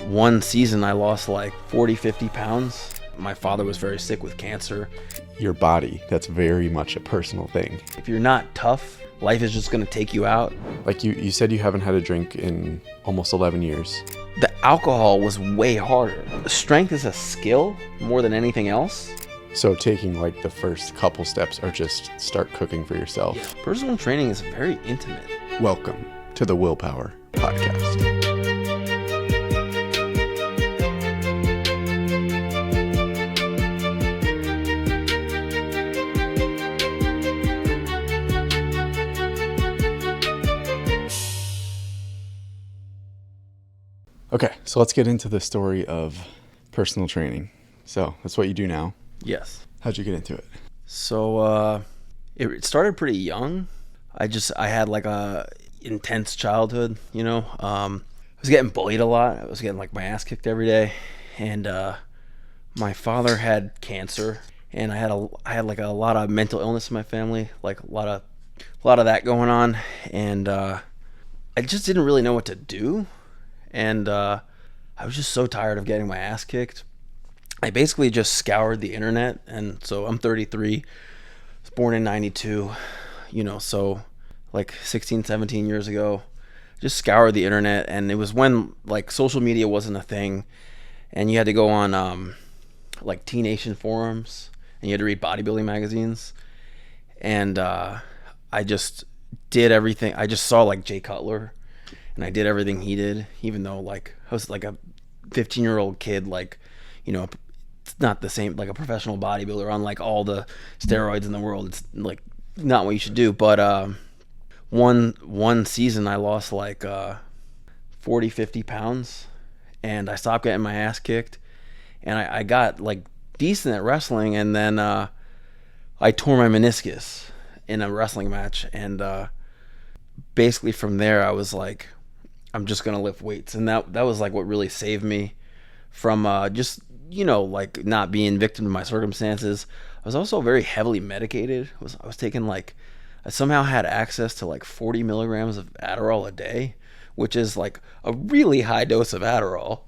One season I lost like 40, 50 pounds. My father was very sick with cancer. Your body, that's very much a personal thing. If you're not tough, life is just going to take you out. Like you said you haven't had a drink in almost 11 years. The alcohol was way harder. Strength is a skill more than anything else. So taking like the first couple steps are just start cooking for yourself. Personal training is very intimate. Welcome to the Willpower Podcast. Okay, so let's get into the story of personal training. So that's what you do now. Yes. How'd you get into it? So it started pretty young. I had like a intense childhood, you know. I was getting bullied a lot. I was getting like my ass kicked every day, and my father had cancer, and I had like a lot of mental illness in my family, like a lot of that going on, and I just didn't really know what to do. And I was just so tired of getting my ass kicked. I basically just scoured the internet. And so I'm 33, was born in 92, you know, so like 16, 17 years ago. Just scoured the internet. And it was when like social media wasn't a thing. And you had to go on like T-Nation forums. And you had to read bodybuilding magazines. And I just did everything. I just saw like Jay Cutler. And I did everything he did, even though like I was like a 15-year-old kid, like, you know, it's not the same like a professional bodybuilder on like all the steroids in the world. It's like not what you should do. But one season I lost like 40, 50 pounds, and I stopped getting my ass kicked, and I got like decent at wrestling, and then I tore my meniscus in a wrestling match, and basically from there I was like, I'm just gonna lift weights, and that was like what really saved me from just, you know, like not being victim to my circumstances. I was also very heavily medicated. I was taking like, I somehow had access to like 40 milligrams of Adderall a day, which is like a really high dose of Adderall,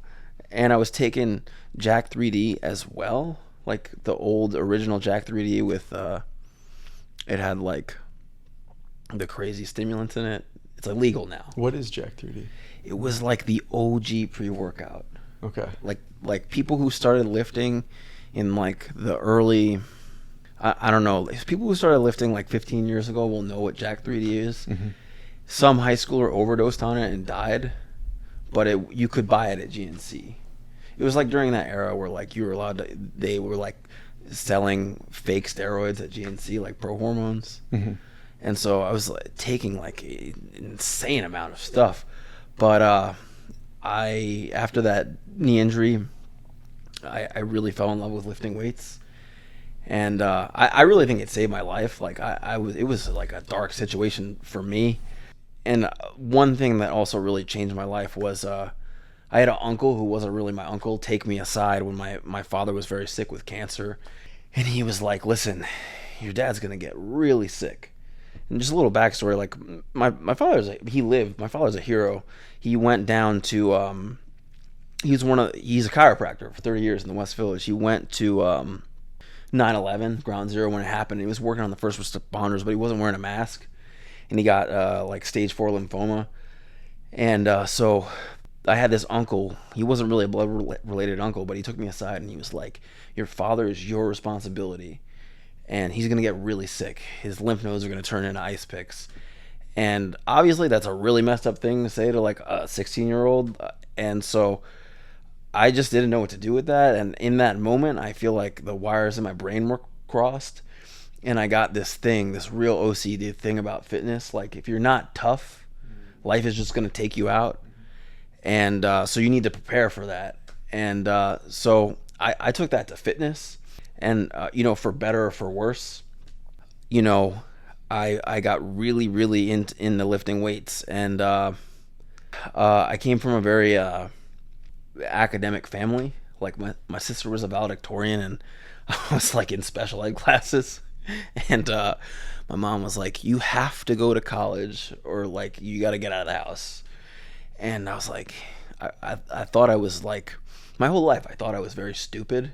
and I was taking Jack 3D as well, like the old original Jack 3D with it had like the crazy stimulants in it. It's illegal now. What is Jack 3D? It was like the OG pre-workout. Okay. Like people who started lifting in like the early, I don't know, people who started lifting like 15 years ago will know what Jack 3D is. Mm-hmm. Some high schooler overdosed on it and died, but you could buy it at GNC. It was like during that era where like you were allowed to, they were like selling fake steroids at GNC, like pro hormones. Mm-hmm. And so I was like, taking like an insane amount of stuff. But after that knee injury, I really fell in love with lifting weights. And I really think it saved my life. Like it was like a dark situation for me. And one thing that also really changed my life was I had an uncle who wasn't really my uncle take me aside when my father was very sick with cancer. And he was like, listen, your dad's going to get really sick. And just a little backstory, like my father's a hero. He went down to he's a chiropractor for 30 years in the West Village. He went to 9/11 Ground Zero when it happened. He was working on the first responders, but he wasn't wearing a mask, and he got like stage 4 lymphoma. And so I had this uncle. He wasn't really a blood related uncle, but he took me aside and he was like, "Your father is your responsibility. And he's going to get really sick. His lymph nodes are going to turn into ice picks." And obviously that's a really messed up thing to say to like a 16-year-old. And so I just didn't know what to do with that. And in that moment, I feel like the wires in my brain were crossed. And I got this real OCD thing about fitness. Like if you're not tough, life is just going to take you out. And so you need to prepare for that. And so I took that to fitness. And, you know, for better or for worse, you know, I got really, really into lifting weights. And I came from a very academic family. Like my sister was a valedictorian, and I was like in special ed classes. And my mom was like, you have to go to college or like you got to get out of the house. And I was like, I thought I was like, my whole life I thought I was very stupid,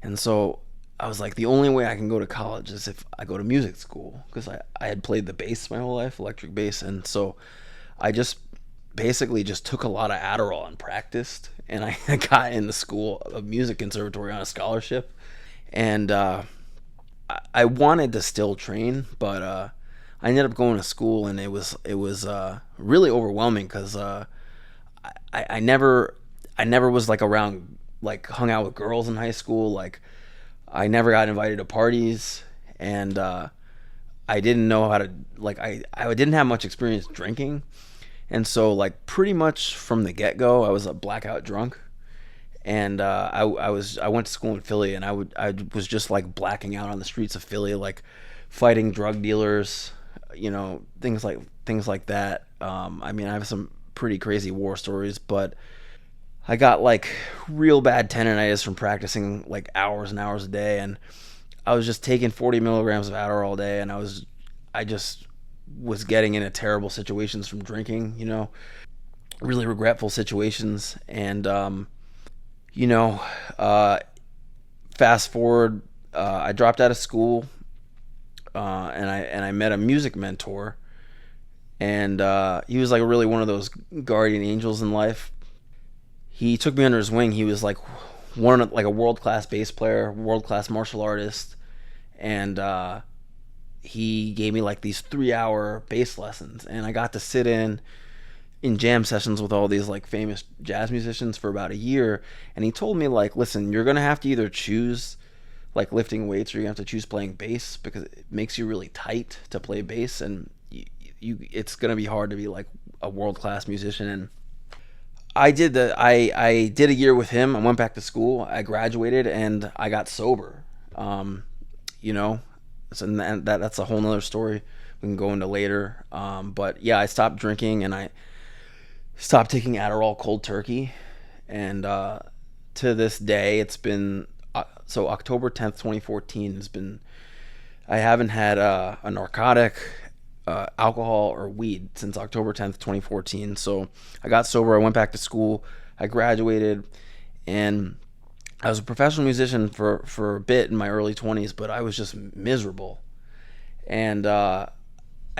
and so I was like, the only way I can go to college is if I go to music school, because I had played the bass my whole life, electric bass, and so I just basically just took a lot of Adderall and practiced, and I got in the school of music conservatory on a scholarship, and I wanted to still train, but I ended up going to school, and it was really overwhelming because I never was like around, like hung out with girls in high school. Like I never got invited to parties, and I didn't know how to, like, I didn't have much experience drinking, and so like pretty much from the get-go I was a blackout drunk. And I went to school in Philly, and I was just like blacking out on the streets of Philly, like fighting drug dealers, things like that. I mean, I have some pretty crazy war stories, but I got like real bad tendonitis from practicing like hours and hours a day, and I was just taking 40 milligrams of Adderall all day, and I just was getting into terrible situations from drinking, really regretful situations, and fast forward, I dropped out of school, and I met a music mentor, and he was like really one of those guardian angels in life. He took me under his wing. He was like a world-class bass player, world-class martial artist, and he gave me like these 3-hour bass lessons, and I got to sit in jam sessions with all these like famous jazz musicians for about a year. And he told me, like, listen, you're gonna have to either choose like lifting weights, or you're gonna have to choose playing bass, because it makes you really tight to play bass, and it's gonna be hard to be like a world-class musician. And I did I did a year with him. I went back to school, I graduated, and I got sober. So that's a whole nother story we can go into later. But yeah, I stopped drinking, and I stopped taking Adderall cold turkey, and to this day, it's been so October 10th, 2014 has been, I haven't had a narcotic, alcohol, or weed since October 10th, 2014. So I got sober, I went back to school, I graduated, and I was a professional musician for a bit in my early 20s, but I was just miserable, and I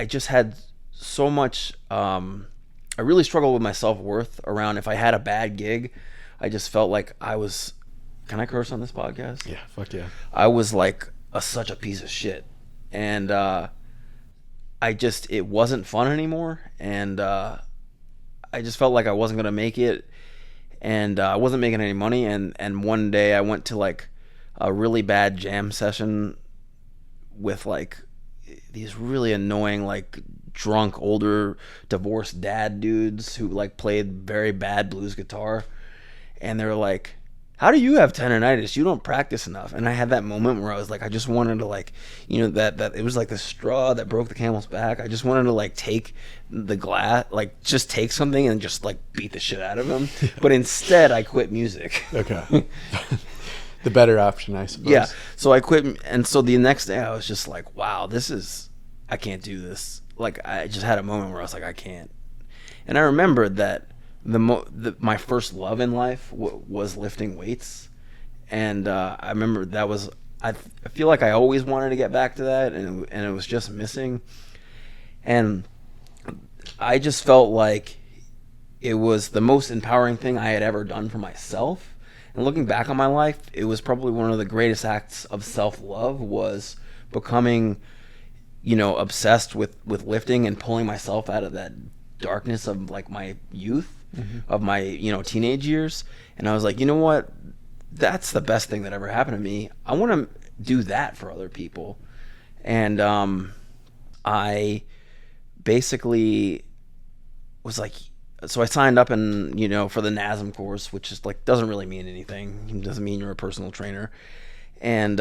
just had so much. I really struggled with my self-worth around if I had a bad gig. I just felt like I was, can I curse on this podcast? Yeah, fuck yeah. I was like such a piece of shit. And it wasn't fun anymore. And I just felt like I wasn't going to make it. And I wasn't making any money. And one day I went to like a really bad jam session with like these really annoying, like drunk, older, divorced dad dudes who like played very bad blues guitar, and they were like, how do you have tendonitis? You don't practice enough. And I had that moment where I was like, I just wanted to like, that it was like the straw that broke the camel's back. I just wanted to like take the glass, like just take something and just like beat the shit out of him. But instead I quit music. Okay. The better option, I suppose. Yeah. So I quit, and so the next day I was just like, wow, I can't do this. Like, I just had a moment where I was like, I can't. And I remembered that my first love in life was lifting weights, and I remember that was, I feel like I always wanted to get back to that, and it was just missing. And I just felt like it was the most empowering thing I had ever done for myself. And looking back on my life, it was probably one of the greatest acts of self-love, was becoming, obsessed with lifting and pulling myself out of that darkness of like my youth, of my, teenage years. And I was like, you know what? That's the best thing that ever happened to me. I want to do that for other people. And I basically was like, so I signed up and, for the NASM course, which is like, doesn't really mean anything. It doesn't mean you're a personal trainer. And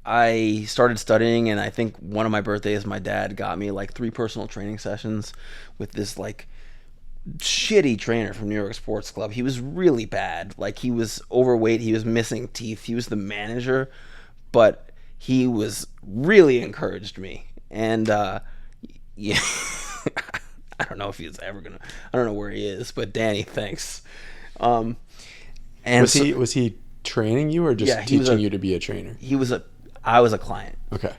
I started studying, and I think one of my birthdays, my dad got me like 3 personal training sessions with this like shitty trainer from New York Sports Club. He was really bad. Like, he was overweight. He was missing teeth. He was the manager, but he was really encouraged me. And yeah, I don't know if he's ever gonna. I don't know where he is, but Danny, thanks. And was he training you or just teaching you to be a trainer? I was a client. Okay.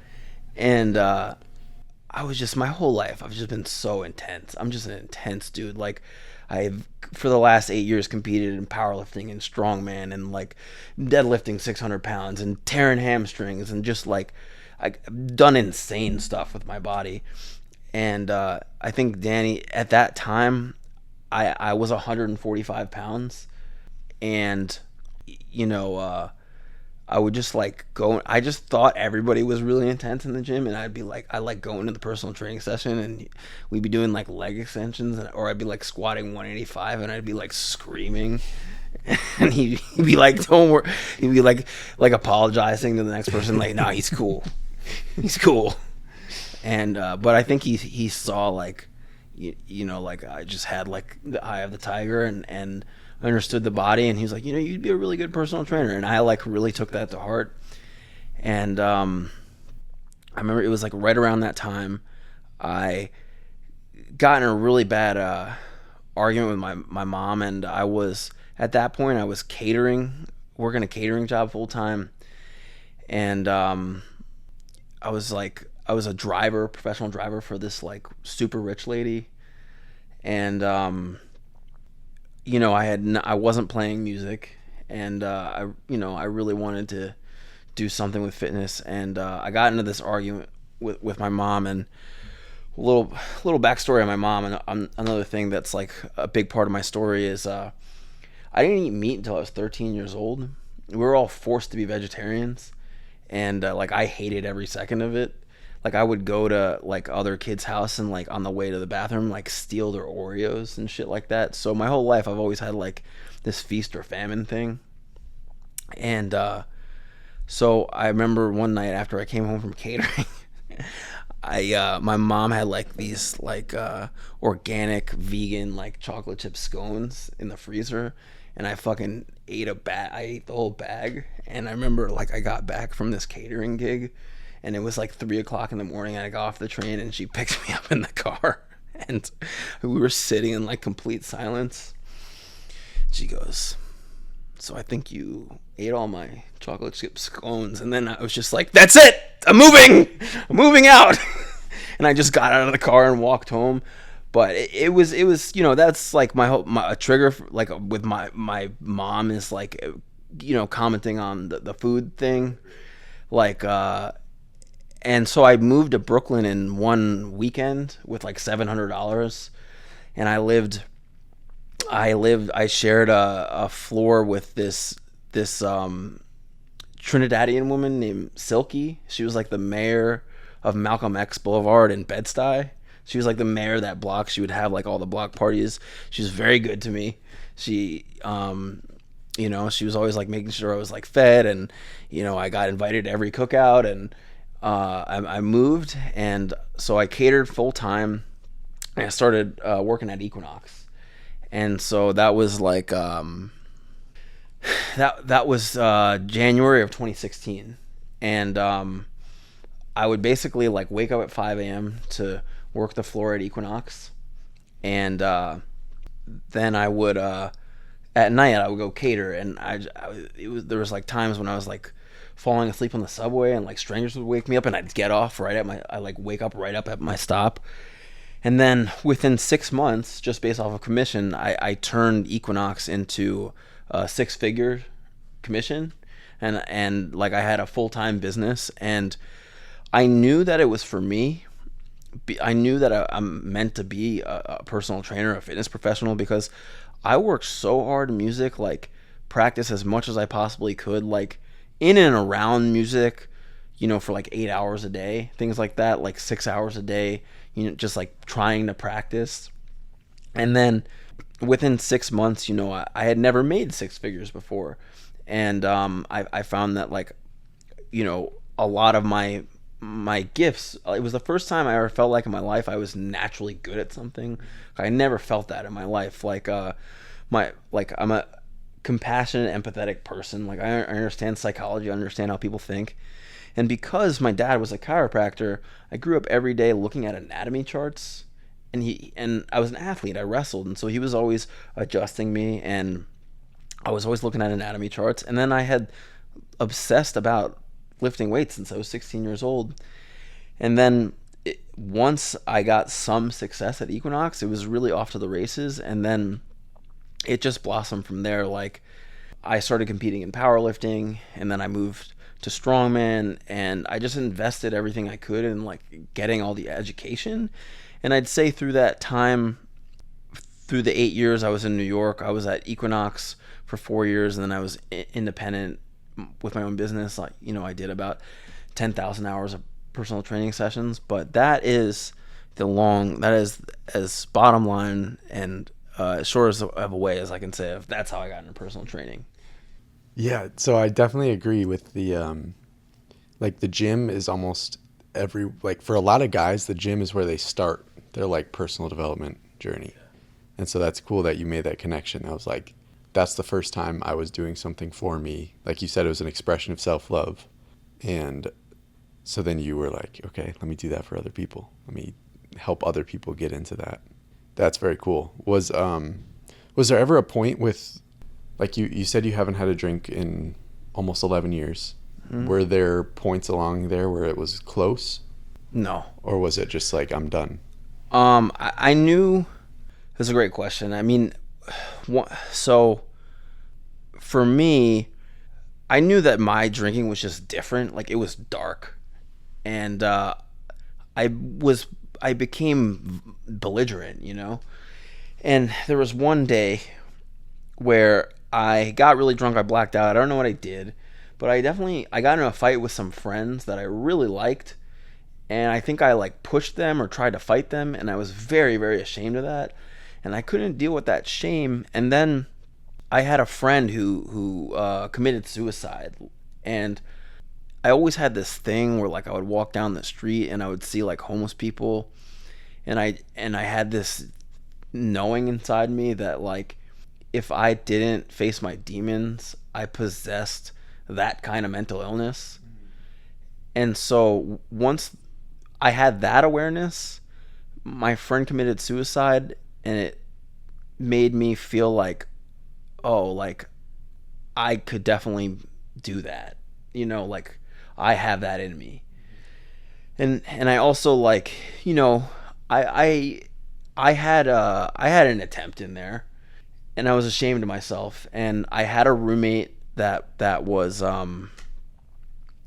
And I was just, my whole life, I've just been so intense. I'm just an intense dude. Like, I've, for the last 8 years, competed in powerlifting and strongman and, like, deadlifting 600 pounds and tearing hamstrings and just, like, I've done insane stuff with my body. And I think Danny, at that time, I was 145 pounds. And, you know, I would just like go. I just thought everybody was really intense in the gym, and I'd be like, I like going to the personal training session, and we'd be doing like leg extensions, or I'd be like squatting 185, and I'd be like screaming, and he'd be like, "Don't worry," he'd be like apologizing to the next person, like, "No, he's cool, he's cool," and but I think he saw like, you know, like I just had like the eye of the tiger, and understood the body, and he was like, you know, you'd be a really good personal trainer. And I like really took that to heart. And I remember it was like right around that time I got in a really bad argument with my mom, and I was, at that point, I was working a catering job full time. And I was a driver, professional driver for this like super rich lady. And you know, I wasn't playing music, and I really wanted to do something with fitness, and I got into this argument with my mom. And a little backstory on my mom, and another thing that's like a big part of my story is I didn't eat meat until I was 13 years old. We were all forced to be vegetarians, and like I hated every second of it. Like I would go to like other kids' house and like on the way to the bathroom like steal their Oreos and shit like that. So my whole life I've always had like this feast or famine thing. And so I remember one night after I came home from catering, my mom had like these like organic vegan like chocolate chip scones in the freezer, and I fucking ate I ate the whole bag. And I remember like I got back from this catering gig, and it was like 3:00 in the morning, and I got off the train, and she picked me up in the car, and we were sitting in like complete silence. She goes, "So I think you ate all my chocolate chip scones." And then I was just like, "That's it! I'm moving out." And I just got out of the car and walked home. But it was, you know, that's like my trigger for, like with my mom is like, you know, commenting on the food thing, like and so I moved to Brooklyn in one weekend with like $700, and I shared a floor with this Trinidadian woman named Silky. She was like the mayor of Malcolm X Boulevard in Bed-Stuy. She was like the mayor of that block. She would have like all the block parties. She was very good to me. She you know, she was always like making sure I was like fed, and you know, I got invited to every cookout. And I moved, and so I catered full time, and I started working at Equinox. And so that was like that was January of 2016. And I would basically like wake up at 5 a.m. to work the floor at Equinox, and then I would at night I would go cater. And there was like times when I was like falling asleep on the subway, and like strangers would wake me up, and I'd get off wake up right up at my stop. And then within 6 months, just based off of commission, I turned Equinox into a 6-figure commission, and like I had a full-time business, and I knew that it was for me. I knew that I'm meant to be a personal trainer, a fitness professional, because I worked so hard in music, like practice as much as I possibly could, like in and around music, you know, for like 8 hours a day, things like that, like 6 hours a day, you know, just like trying to practice. And then within 6 months, you know, I had never made 6 figures before. And I found that, like, you know, a lot of my gifts, it was the first time I ever felt like in my life I was naturally good at something. I never felt that in my life. Like I'm a compassionate, empathetic person. Like I understand psychology, I understand how people think. And because my dad was a chiropractor, I grew up every day looking at anatomy charts and I was an athlete. I wrestled, and so he was always adjusting me, and I was always looking at anatomy charts. And then I had obsessed about lifting weights since I was 16 years old. And then once I got some success at Equinox, it was really off to the races. And then it just blossomed from there. Like, I started competing in powerlifting, and then I moved to Strongman, and I just invested everything I could in like getting all the education. And I'd say through that time, through the 8 years I was in New York, I was at Equinox for 4 years, and then I was independent with my own business. Like, you know, I did about 10,000 hours of personal training sessions. But that is as bottom line and as short as of a way as I can say if that's how I got into personal training. Yeah, so I definitely agree with the like the gym is almost for a lot of guys, the gym is where they start their like personal development journey. And so that's cool that you made that connection. I was like, that's the first time I was doing something for me. Like you said, it was an expression of self-love. And so then you were like, okay, let me do that for other people. Let me help other people get into that. That's very cool. Was there ever a point with, like you said you haven't had a drink in almost 11 years. Mm-hmm. Were there points along there where it was close? No. Or was it just like, I'm done? I knew, that's a great question. I mean, so for me, I knew that my drinking was just different. Like, it was dark. And I became belligerent, you know? And there was one day where I got really drunk. I blacked out. I don't know what I did, but I got into a fight with some friends that I really liked. And I think I like pushed them or tried to fight them. And I was very, very ashamed of that. And I couldn't deal with that shame. And then I had a friend who committed suicide. And I always had this thing where like I would walk down the street and I would see like homeless people. And I had this knowing inside me that like if I didn't face my demons, I possessed that kind of mental illness. And so once I had that awareness, my friend committed suicide, and it made me feel like, oh, like I could definitely do that. You know, like I have that in me. And I also like, you know, I had an attempt in there, and I was ashamed of myself. And I had a roommate that was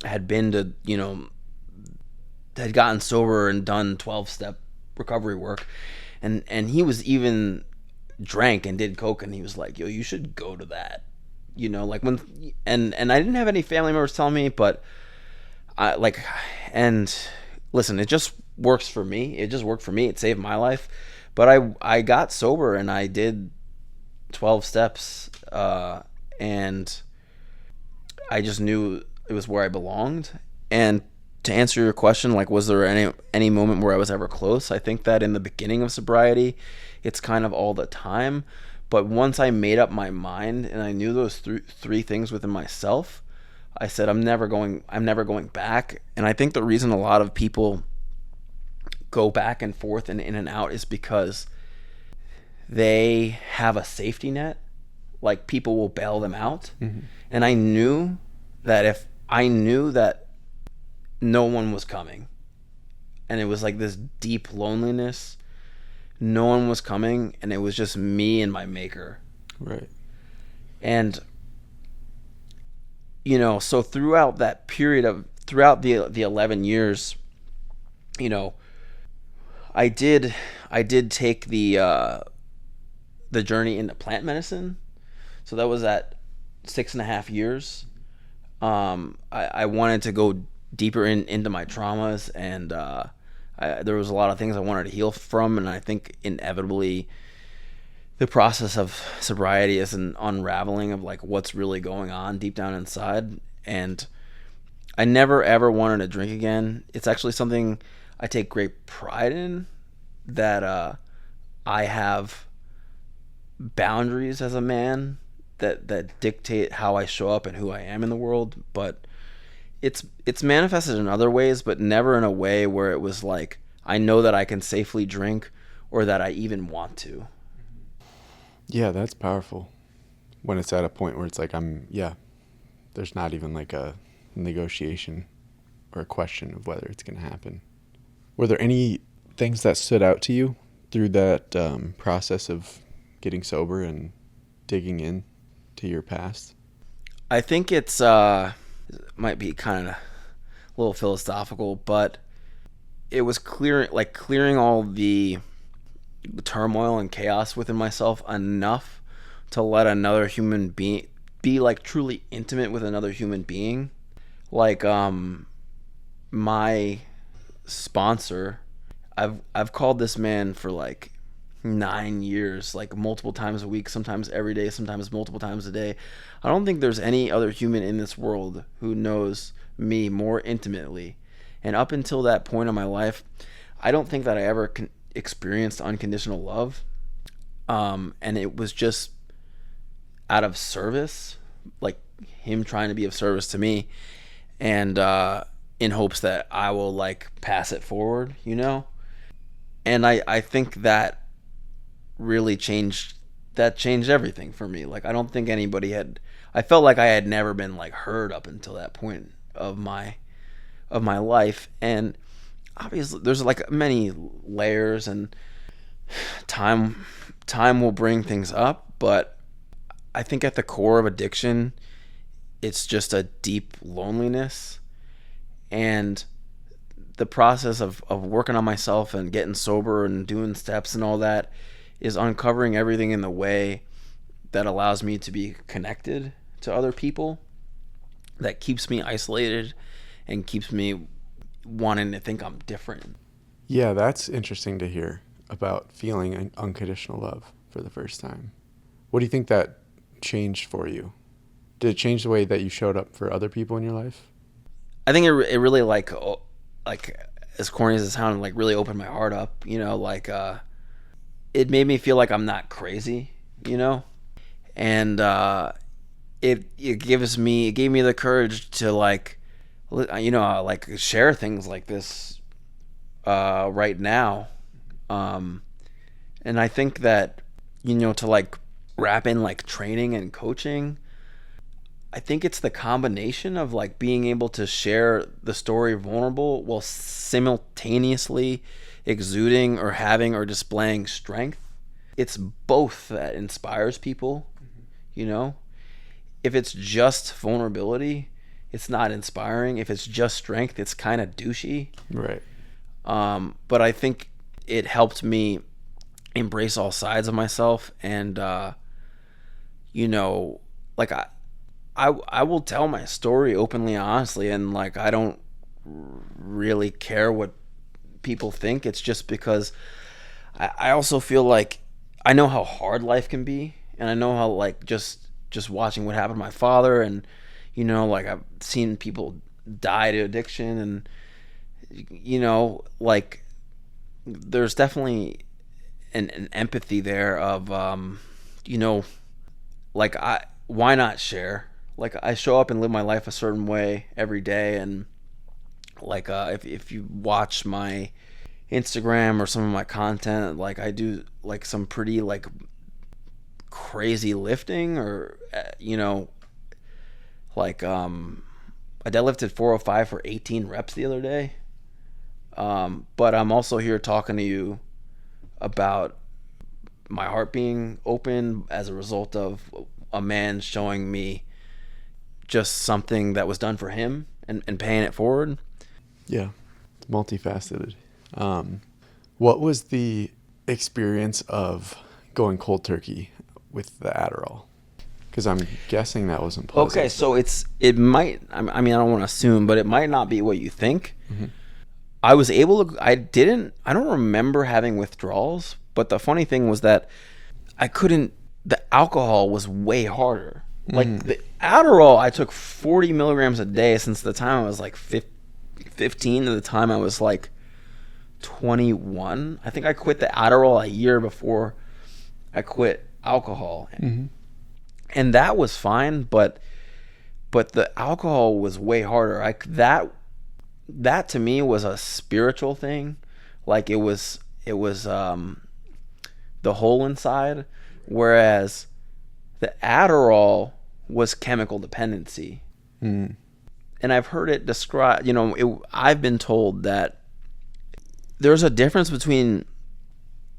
had been to, you know, had gotten sober and done 12-step recovery work, and he was even drank and did coke, and he was like, yo, you should go to that, you know, like when and I didn't have any family members tell me, but I like, and listen, it just works for me. It just worked for me. It saved my life. But I got sober and I did 12 steps, and I just knew it was where I belonged. And to answer your question, like, was there any moment where I was ever close? I think that in the beginning of sobriety, it's kind of all the time. But once I made up my mind and I knew those three things within myself, I said, I'm never going back. And I think the reason a lot of people go back and forth and in and out is because they have a safety net. Like, people will bail them out. Mm-hmm. And I knew that no one was coming, and it was like this deep loneliness, no one was coming, and it was just me and my maker. Right. And, you know, so throughout the 11 years, you know, I did take the journey into plant medicine. So that was at 6.5 years. I wanted to go deeper into my traumas, and there was a lot of things I wanted to heal from, and I think inevitably the process of sobriety is an unraveling of like what's really going on deep down inside. And I never ever wanted to drink again. It's actually something I take great pride in, that I have boundaries as a man that dictate how I show up and who I am in the world. But it's manifested in other ways, but never in a way where it was like, I know that I can safely drink, or that I even want to. Yeah, that's powerful. When it's at a point where it's like, there's not even like a negotiation or a question of whether it's going to happen. Were there any things that stood out to you through that process of getting sober and digging in to your past? I think it's might be kind of a little philosophical, but it was clearing all the turmoil and chaos within myself enough to let another human being be like truly intimate with another human being. Like my sponsor, I've called this man for like 9 years, like multiple times a week, sometimes every day, sometimes multiple times a day. I don't think there's any other human in this world who knows me more intimately. And up until that point in my life, I don't think that I ever experienced unconditional love. And it was just out of service, like him trying to be of service to me, and in hopes that I will like pass it forward, you know? And I think that really changed everything for me. Like I don't think I felt like I had never been like heard up until that point of my life. And obviously there's like many layers, and time will bring things up, but I think at the core of addiction, it's just a deep loneliness. And the process of working on myself and getting sober and doing steps and all that is uncovering everything in the way that allows me to be connected to other people, that keeps me isolated and keeps me wanting to think I'm different. Yeah, that's interesting to hear about feeling unconditional love for the first time. What do you think that changed for you? Did it change the way that you showed up for other people in your life? I think it really like as corny as it sounded, like really opened my heart up, you know, like it made me feel like I'm not crazy, you know, and it gave me the courage to like, you know, like share things like this right now, and I think that, you know, to like wrap in like training and coaching, I think it's the combination of like being able to share the story vulnerable while simultaneously exuding or having or displaying strength. It's both that inspires people, you know. If it's just vulnerability, it's not inspiring. If it's just strength, it's kind of douchey. Right. But I think it helped me embrace all sides of myself, and you know, like I will tell my story openly and honestly, and like I don't really care what people think. It's just because I also feel like I know how hard life can be, and I know how like just watching what happened to my father, and you know, like I've seen people die to addiction, and you know, like there's definitely an empathy there of you know, like why not share? Like I show up and live my life a certain way every day, and like if you watch my Instagram or some of my content, like I do like some pretty like crazy lifting, or you know, like I deadlifted 405 for 18 reps the other day, but I'm also here talking to you about my heart being open as a result of a man showing me just something that was done for him and paying it forward. Yeah, it's multifaceted. What was the experience of going cold turkey with the Adderall? Because I'm guessing that wasn't pleasant. Okay, so it might, I mean, I don't want to assume, but it might not be what you think. Mm-hmm. I was able to, I don't remember having withdrawals, but the funny thing was that the alcohol was way harder. Like the Adderall, I took 40 milligrams a day since the time I was like 15 to the time I was like 21. I think I quit the Adderall a year before I quit alcohol. Mm-hmm. And that was fine, but the alcohol was way harder. That to me was a spiritual thing. Like it was the hole inside, whereas the Adderall was chemical dependency. Mm. And I've heard it described, I've been told that there's a difference between,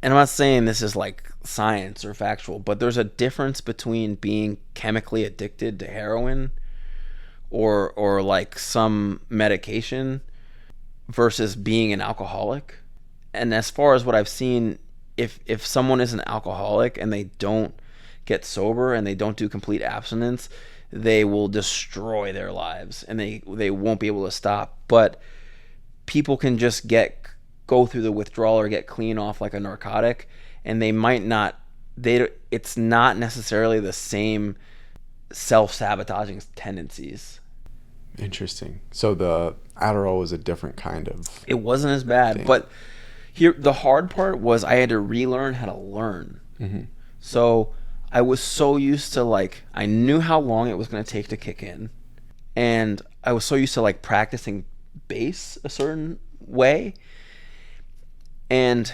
and I'm not saying this is like science or factual, but there's a difference between being chemically addicted to heroin or like some medication versus being an alcoholic. And as far as what I've seen, if someone is an alcoholic and they don't get sober and they don't do complete abstinence, they will destroy their lives and they won't be able to stop. But people can just go through the withdrawal or get clean off like a narcotic, and they might not, it's not necessarily the same self-sabotaging tendencies. Interesting. So the Adderall was a different kind of... It wasn't as bad, thing. But here the hard part was I had to relearn how to learn. Mm-hmm. So I was so used to, like, I knew how long it was going to take to kick in, and I was so used to like practicing bass a certain way. And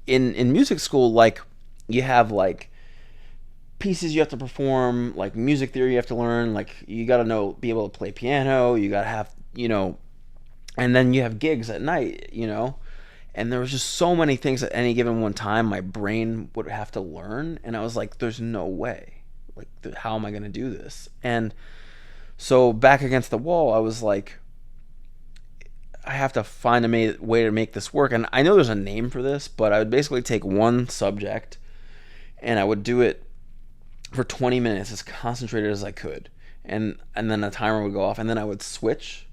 in music school, like, you have like pieces you have to perform, like music theory you have to learn, like you got to be able to play piano, you got to have, and then you have gigs at night, and there was just so many things at any given one time my brain would have to learn, and I was like, there's no way, like, how am I going to do this? And so back against the wall, I was like, I have to find a way to make this work. And I know there's a name for this, but I would basically take one subject and I would do it for 20 minutes as concentrated as I could. And then a timer would go off, and then I would switch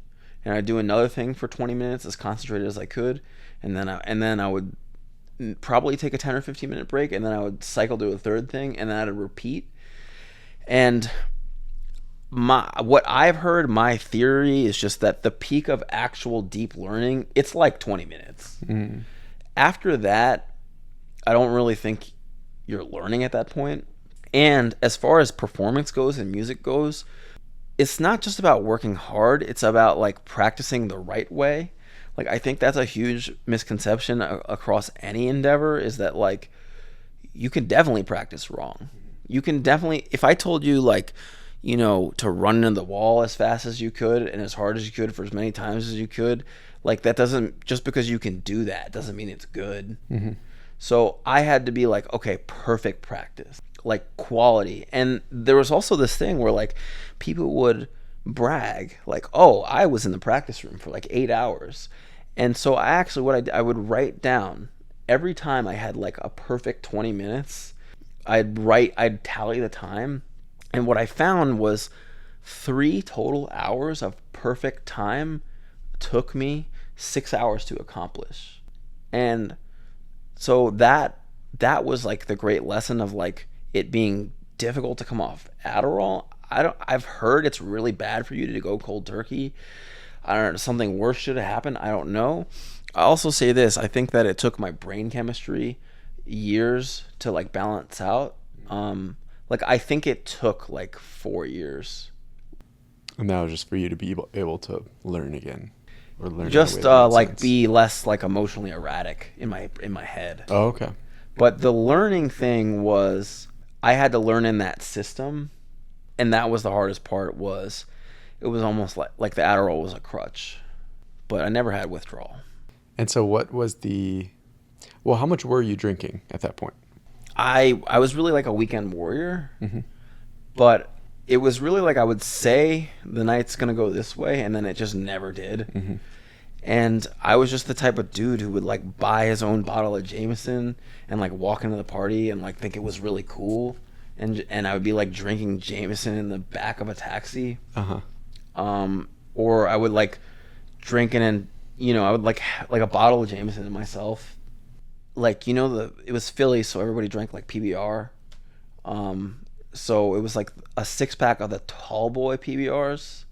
and I'd do another thing for 20 minutes as concentrated as I could. And then I would probably take a 10 or 15 minute break, and then I would cycle to a third thing, and then I'd repeat. And what I've heard, my theory is just that the peak of actual deep learning, it's like 20 minutes. Mm. After that, I don't really think you're learning at that point. And as far as performance goes and music goes, it's not just about working hard, it's about like practicing the right way. Like, I think that's a huge misconception across any endeavor, is that like you can definitely practice wrong. You can definitely, if I told you like, to run into the wall as fast as you could and as hard as you could for as many times as you could, like, that doesn't, just because you can do that doesn't mean it's good. Mm-hmm. So I had to be like, okay, perfect practice, like quality. And there was also this thing where like people would brag like, oh, I was in the practice room for like 8 hours. And so I would write down every time I had like a perfect 20 minutes, I'd tally the time. And what I found was 3 total hours of perfect time took me 6 hours to accomplish. And so that was like the great lesson of like it being difficult to come off Adderall. I've heard it's really bad for you to go cold turkey. I don't know, something worse should have happened. I don't know. I also say this, I think that it took my brain chemistry years to like balance out. Like, I think it took like 4 years. And that was just for you to be able to learn again, or learn just in a way that like makes sense. be less like emotionally erratic in my head. Oh, okay. But the learning thing was, I had to learn in that system, and that was the hardest part. It was almost like the Adderall was a crutch, but I never had withdrawal. And so what was how much were you drinking at that point? I was really like a weekend warrior, Mm-hmm. but it was really like I would say the night's gonna go this way, and then it just never did. Mm-hmm. And I was just the type of dude who would like buy his own bottle of Jameson and like walk into the party and like think it was really cool, and I would be like drinking Jameson in the back of a taxi. Uh-huh. Or I would like drinking, and I would like a bottle of Jameson to myself. Like, it was Philly, so everybody drank like PBR. So it was like a 6-pack of the tall boy PBRs.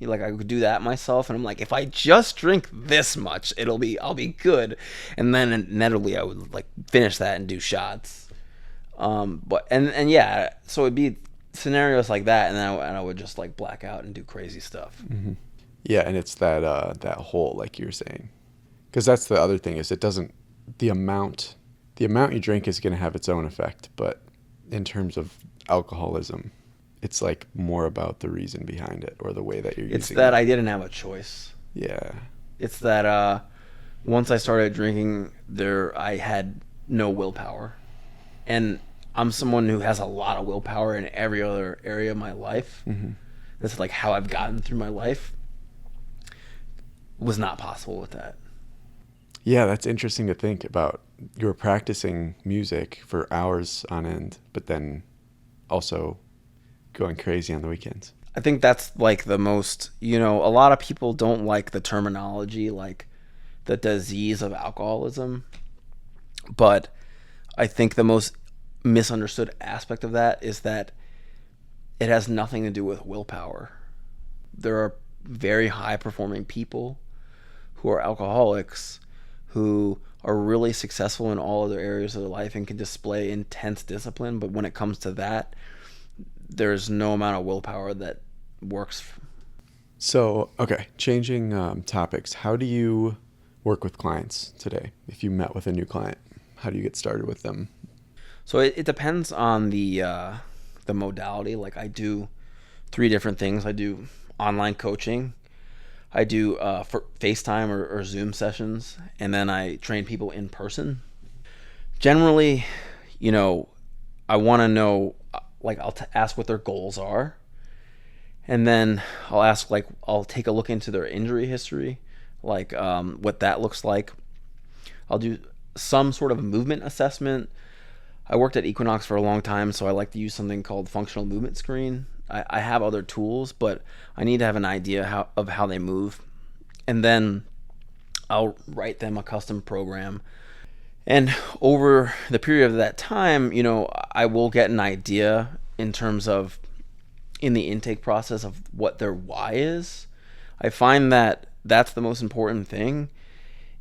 Like, I could do that myself, and I'm like, if I just drink this much, I'll be good. And then inevitably I would like finish that and do shots. But yeah, so it'd be scenarios like that, and then I would just like black out and do crazy stuff. Mm-hmm. Yeah, and it's that hole, like you were saying, because that's the other thing, is it doesn't, the amount the amount you drink is going to have its own effect, but in terms of alcoholism, it's like more about the reason behind it or the way that you're using it. It's that I didn't have a choice. Yeah. It's that once I started drinking, I had no willpower. And I'm someone who has a lot of willpower in every other area of my life. Mm-hmm. That's like how I've gotten through my life. Was not possible with that. Yeah, that's interesting to think about. You were practicing music for hours on end, but then also going crazy on the weekends. I think that's like the most, a lot of people don't like the terminology, like the disease of alcoholism. But I think the most misunderstood aspect of that is that it has nothing to do with willpower. There are very high performing people who are alcoholics who are really successful in all other areas of their life and can display intense discipline. But when it comes to that, there's no amount of willpower that works. So, okay, changing topics. How do you work with clients today? If you met with a new client, how do you get started with them? So it depends on the modality. Like I do 3 different things. I do online coaching. I do for FaceTime or Zoom sessions, and then I train people in person. Generally, I want to know, like I'll ask what their goals are, and then I'll take a look into their injury history, like what that looks like. I'll do some sort of movement assessment. I worked at Equinox for a long time, so I like to use something called functional movement screen. I have other tools, but I need to have an idea of how they move. And then I'll write them a custom program. And over the period of that time, I will get an idea in terms of in the intake process of what their why is. I find that that's the most important thing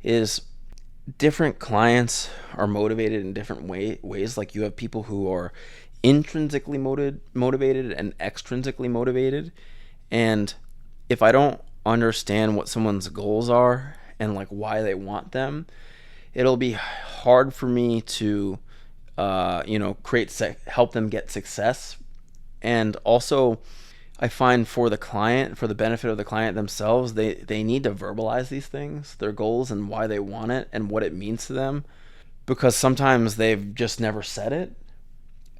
is different clients are motivated in different ways. Like you have people who are intrinsically motivated and extrinsically motivated, and if I don't understand what someone's goals are and like why they want them, it'll be hard for me to help them get success. And also I find for the benefit of the client themselves, they need to verbalize these things, their goals and why they want it and what it means to them, because sometimes they've just never said it.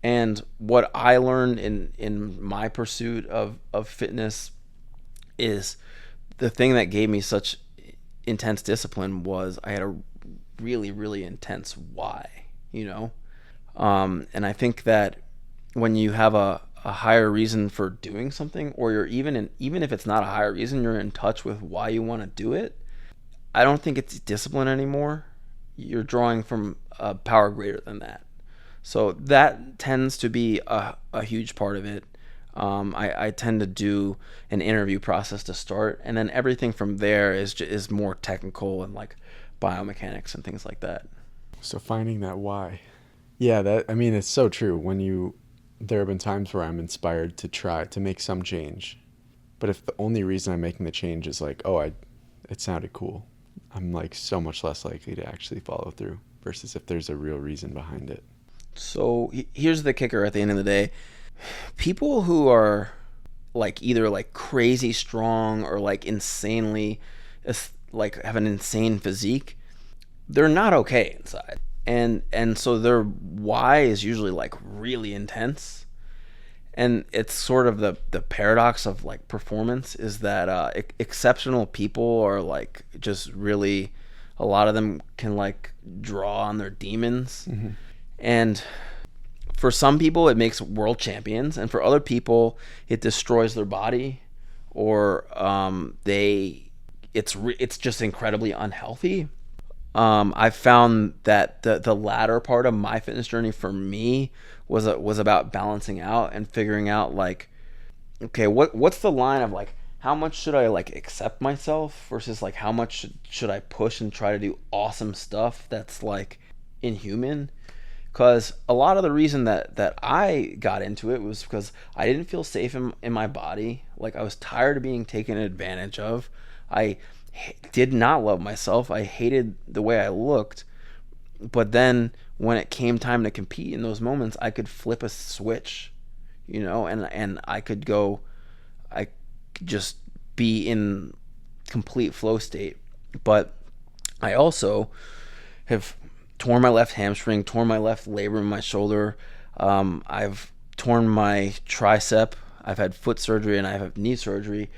And what I learned in my pursuit of fitness is the thing that gave me such intense discipline was I had a really, really intense why, and I think that when you have a higher reason for doing something, or you're even if it's not a higher reason, you're in touch with why you want to do it, I don't think it's discipline anymore. You're drawing from a power greater than that. So that tends to be a huge part of it. I tend to do an interview process to start, and then everything from there is more technical and like biomechanics and things like that. So finding that why. Yeah, it's so true. There have been times where I'm inspired to try to make some change, but if the only reason I'm making the change is like, it sounded cool, I'm like so much less likely to actually follow through versus if there's a real reason behind it. So here's the kicker at the end of the day. People who are like either like crazy strong or like insanely like have an insane physique, they're not okay inside. And so their why is usually like really intense. And it's sort of the paradox of like performance is that exceptional people are like just really, a lot of them can like draw on their demons. Mm-hmm. And for some people it makes world champions, and for other people it destroys their body, or it's just incredibly unhealthy. I found that the latter part of my fitness journey for me was about balancing out and figuring out like, okay, what's the line of like how much should I like accept myself versus like how much should I push and try to do awesome stuff that's like inhuman. Because a lot of the reason that I got into it was because I didn't feel safe in my body. Like I was tired of being taken advantage of. I did not love myself. I hated the way I looked. But then when it came time to compete in those moments, I could flip a switch, and I could just be in complete flow state. But I also have torn my left hamstring, torn my left labrum in my shoulder. I've torn my tricep. I've had foot surgery and I have knee surgery,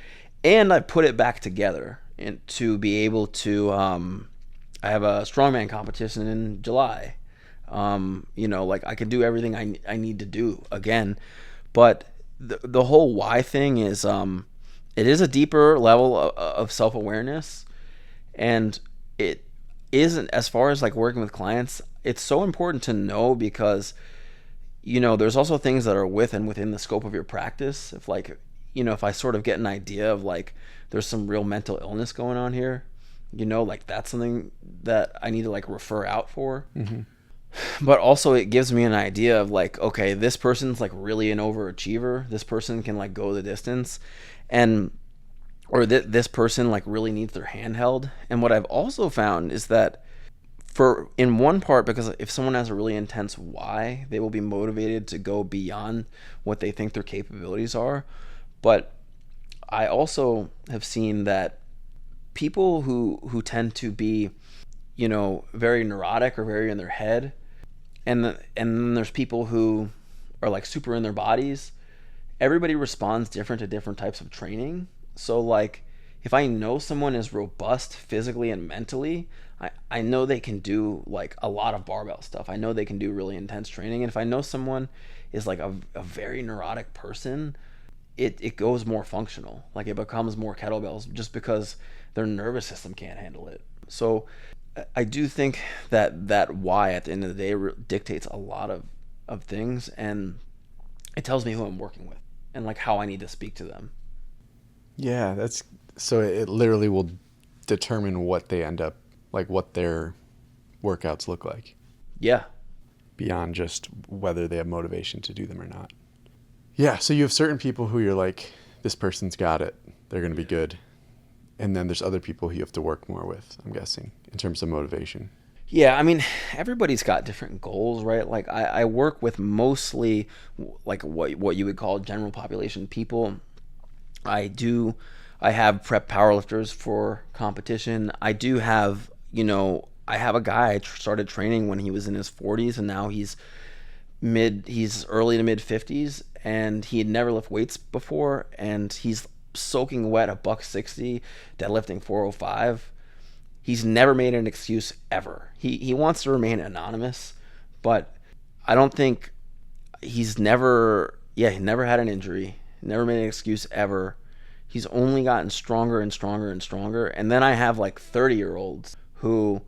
and I put it back together and to be able to. I have a Strongman competition in July. I can do everything I need to do again, but the whole why thing is it is a deeper level of self-awareness, and it isn't, as far as like working with clients, it's so important to know because there's also things that are within the scope of your practice. If I sort of get an idea of like there's some real mental illness going on here, like that's something that I need to like refer out for. Mm-hmm. But also it gives me an idea of like, okay, this person's like really an overachiever. This person can like go the distance, or this person like really needs their hand held. And what I've also found is that in one part, because if someone has a really intense why, they will be motivated to go beyond what they think their capabilities are. But I also have seen that people who tend to be, very neurotic or very in their head, and then there's people who are like super in their bodies. Everybody responds different to different types of training. So like if I know someone is robust physically and mentally, I know they can do like a lot of barbell stuff. I know they can do really intense training. And if I know someone is like a very neurotic person, it goes more functional. Like it becomes more kettlebells just because their nervous system can't handle it. So I do think that why at the end of the day dictates a lot of things, and it tells me who I'm working with and like how I need to speak to them. Yeah, so it literally will determine what they end up, like what their workouts look like. Yeah. Beyond just whether they have motivation to do them or not. Yeah, so you have certain people who you're like, this person's got it, they're going to be good. And then there's other people who you have to work more with, I'm guessing, in terms of motivation. Yeah, I mean, everybody's got different goals, right? Like I work with mostly like what you would call general population people. I have prep powerlifters for competition. I do have, I have a guy I started training when he was in his 40s, and now he's early to mid 50s, and he had never lifted weights before, and he's soaking wet at $160, deadlifting 405. He's never made an excuse ever. He wants to remain anonymous, but I don't think he never had an injury, never made an excuse ever. He's only gotten stronger and stronger and stronger. And then I have like 30-year-olds who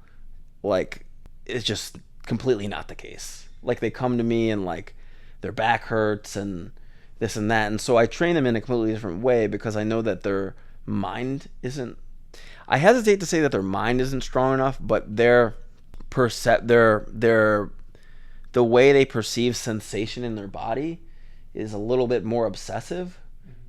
like it's just completely not the case. Like they come to me and like their back hurts and this and that. And so I train them in a completely different way because I know that their mind isn't, I hesitate to say that their mind isn't strong enough, but the way they perceive sensation in their body is a little bit more obsessive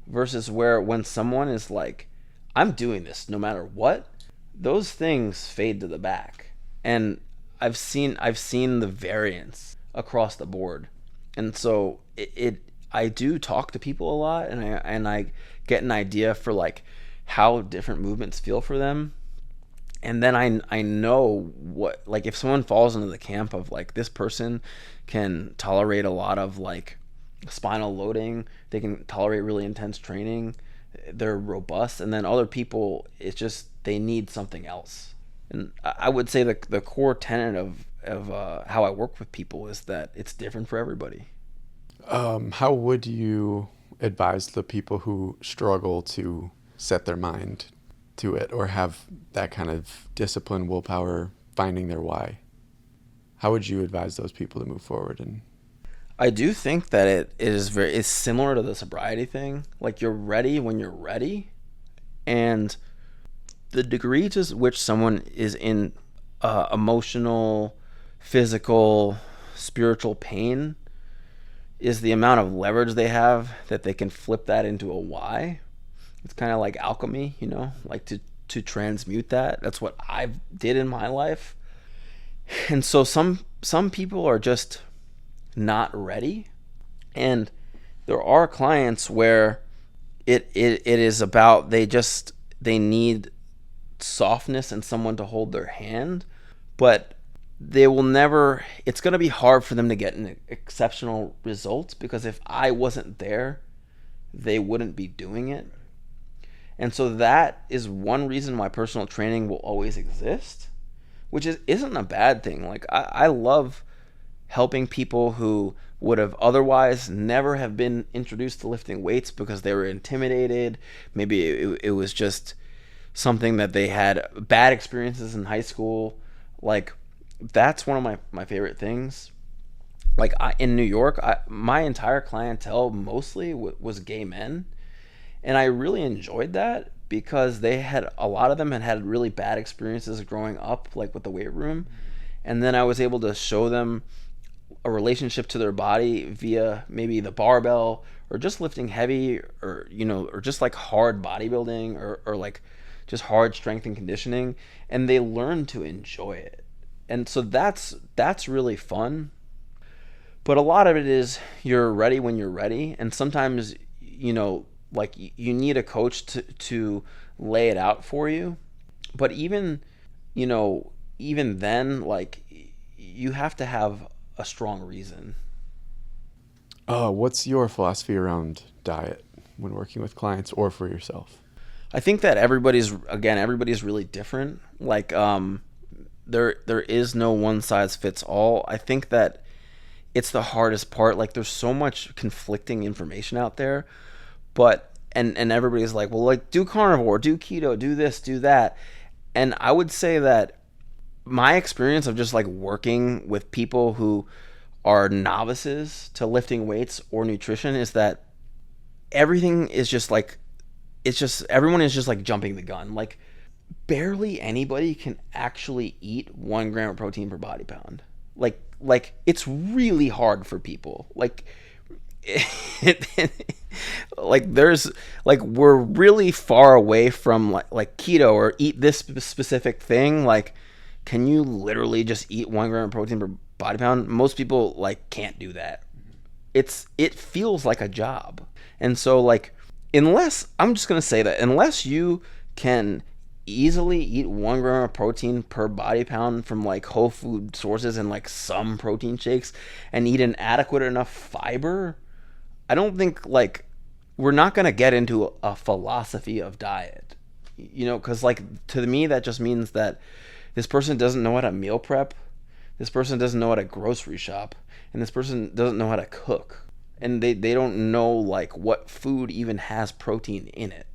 versus when someone is like, I'm doing this no matter what, those things fade to the back. And I've seen the variance across the board. And so I do talk to people a lot, and I get an idea for like how different movements feel for them. And then I know what, like if someone falls into the camp of like this person can tolerate a lot of like spinal loading, they can tolerate really intense training, they're robust, and then other people, it's just they need something else. And I would say the core tenet of how I work with people is that it's different for everybody. How would you advise the people who struggle to set their mind to it or have that kind of discipline, willpower, finding their why? How would you advise those people to move forward? And I do think that it's similar to the sobriety thing. Like you're ready when you're ready, and the degree to which someone is in emotional, physical, spiritual pain is the amount of leverage they have that they can flip that into a why. It's kind of like alchemy, like to transmute that. That's what I did in my life. And so some some people are just not ready, and there are clients where it is about they need softness and someone to hold their hand, but they will never, it's going to be hard for them to get an exceptional results, because if I wasn't there, they wouldn't be doing it. And so that is one reason why personal training will always exist, which isn't a bad thing. Like I love helping people who would have otherwise never have been introduced to lifting weights because they were intimidated. Maybe it was just something that they had bad experiences in high school. Like, that's one of my favorite things. Like, in New York, my entire clientele mostly was gay men, and I really enjoyed that because a lot of them had really bad experiences growing up, like with the weight room, and then I was able to show them a relationship to their body via maybe the barbell, or just lifting heavy, or or just like hard bodybuilding, or like just hard strength and conditioning, and they learn to enjoy it. And so that's really fun. But a lot of it is you're ready when you're ready, and sometimes like you need a coach to lay it out for you. But even then, like, you have to have a strong reason. What's your philosophy around diet when working with clients or for yourself? I think that everybody's really different. Like, there is no one size fits all. I think that it's the hardest part. Like, there's so much conflicting information out there, but and everybody's like, well, like, do carnivore, do keto, do this, do that. And I would say that my experience of just like working with people who are novices to lifting weights or nutrition is that everything is just like, everyone is just like jumping the gun. Like, barely anybody can actually eat 1 gram of protein per body pound. Like it's really hard for people. Like, like there's like, we're really far away from like keto or eat this specific thing. Like, can you literally just eat 1 gram of protein per body pound? Most people like can't do that. It feels like a job. And so, like, I'm just gonna say that unless you can easily eat 1 gram of protein per body pound from like whole food sources and like some protein shakes, and eat an adequate enough fiber, I don't think, like, we're not gonna get into a philosophy of diet, because like, to me that just means that this person doesn't know how to meal prep, this person doesn't know how to grocery shop, and this person doesn't know how to cook, and they don't know like what food even has protein in it.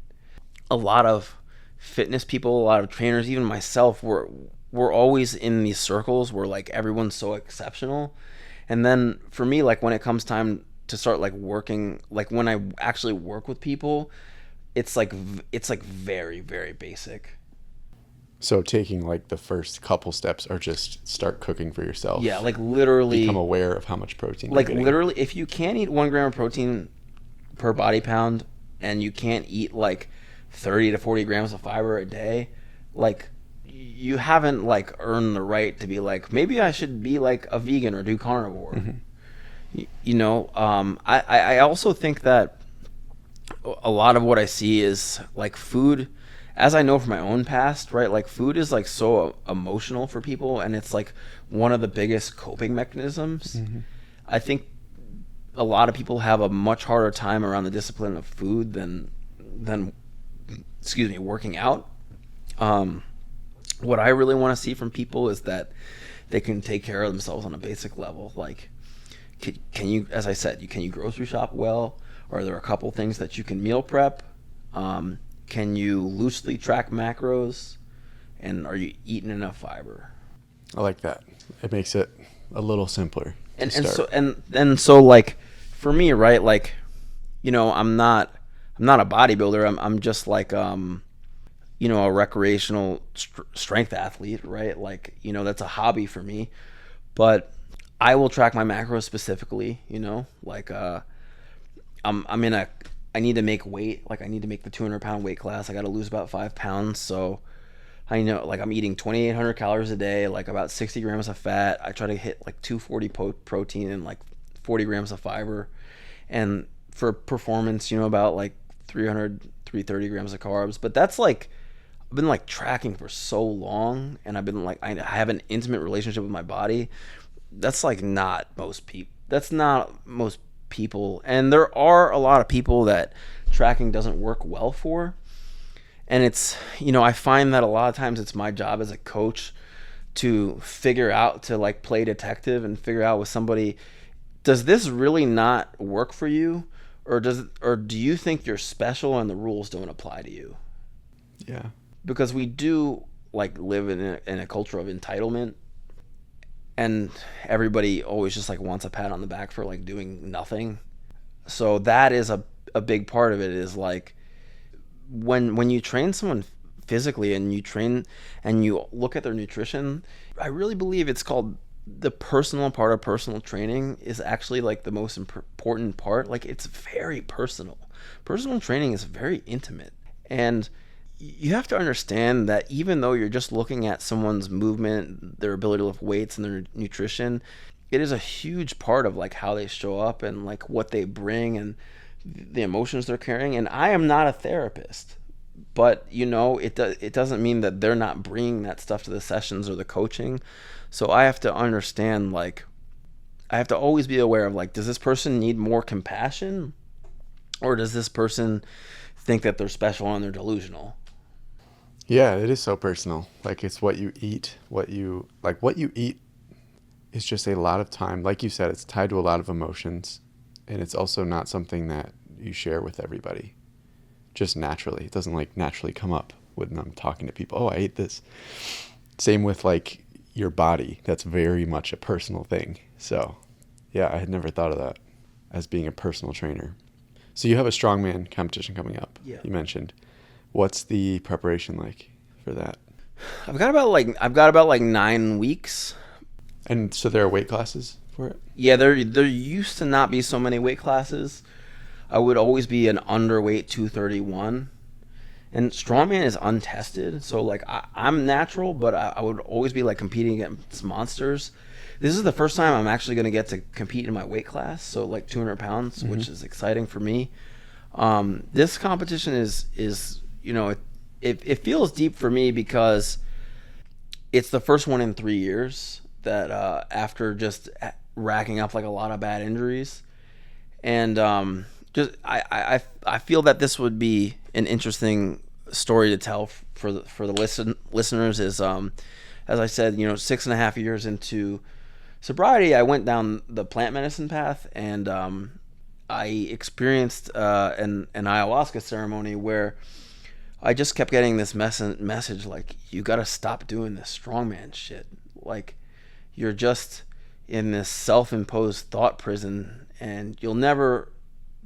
A lot of fitness people, a lot of trainers, even myself, we're always in these circles where like everyone's so exceptional. And then for me, like, when it comes time to start like working, like when I actually work with people, it's like very, very basic. So taking like the first couple steps are just start cooking for yourself. Yeah, like literally become aware of how much protein like you're getting. Literally, if you can't eat 1 gram of protein per body pound, and you can't eat like 30 to 40 grams of fiber a day, like, you haven't like earned the right to be like, maybe I should be like a vegan or do carnivore. Mm-hmm. I also think that a lot of what I see is like food, as I know from my own past, right? Like, food is like so emotional for people, and it's like one of the biggest coping mechanisms. Mm-hmm. I think a lot of people have a much harder time around the discipline of food than working out. What I really want to see from people is that they can take care of themselves on a basic level. Like, can you, as I said, can you grocery shop well? Or are there a couple things that you can meal prep? Can you loosely track macros? And are you eating enough fiber? I like that. It makes it a little simpler. And so like, for me, right, like, I'm not a bodybuilder. I'm just like a recreational strength athlete, right? Like, that's a hobby for me. But I will track my macros specifically. Like, I need to make weight. Like, I need to make the 200-pound weight class. I got to lose about 5 pounds. So I know, like, I'm eating 2,800 calories a day, like about 60 grams of fat. I try to hit like 240 protein and like 40 grams of fiber. And for performance, about like 330 grams of carbs. But that's like, I've been like tracking for so long, and I've been like, I have an intimate relationship with my body. That's like not most people. That's not most people. And there are a lot of people that tracking doesn't work well for. And it's, I find that a lot of times it's my job as a coach to figure out, to like play detective and figure out with somebody, does this really not work for you? Or do you think you're special and the rules don't apply to you? Yeah. Because we do like live in a culture of entitlement, and everybody always just like wants a pat on the back for like doing nothing. So that is a big part of it, is like when you train someone physically and you train and you look at their nutrition, I really believe it's called the personal part of personal training is actually like the most important part. Like, it's very personal. Personal training is very intimate, and you have to understand that even though you're just looking at someone's movement, their ability to lift weights, and their nutrition, it is a huge part of like how they show up and like what they bring and the emotions they're carrying. And I am not a therapist, but it doesn't mean that they're not bringing that stuff to the sessions or the coaching. So I have to understand, like, I have to always be aware of like, does this person need more compassion, or does this person think that they're special and they're delusional? Yeah, it is so personal. Like, it's what you eat. What you eat is just a lot of time. Like you said, it's tied to a lot of emotions, and it's also not something that you share with everybody just naturally. It doesn't like naturally come up when I'm talking to people. Oh, I ate this. Same with like your body. That's very much a personal thing. So yeah, I had never thought of that as being a personal trainer. So you have a strongman competition coming up. Yeah. You mentioned. What's the preparation like for that? I've got about like 9 weeks. And so there are weight classes for it? Yeah, there used to not be so many weight classes. I would always be an underweight 231. And strongman is untested, so like I'm natural, but I would always be like competing against monsters. This is the first time I'm actually going to get to compete in my weight class, so like 200 pounds, which is exciting for me. This competition is it feels deep for me because it's the first one in 3 years that after just racking up like a lot of bad injuries, and I feel that this would be an interesting story to tell for the listeners. Is as I said, 6.5 years into sobriety, I went down the plant medicine path, and I experienced an ayahuasca ceremony where I just kept getting this message like, you got to stop doing this strongman shit. Like, you're just in this self-imposed thought prison, and you'll never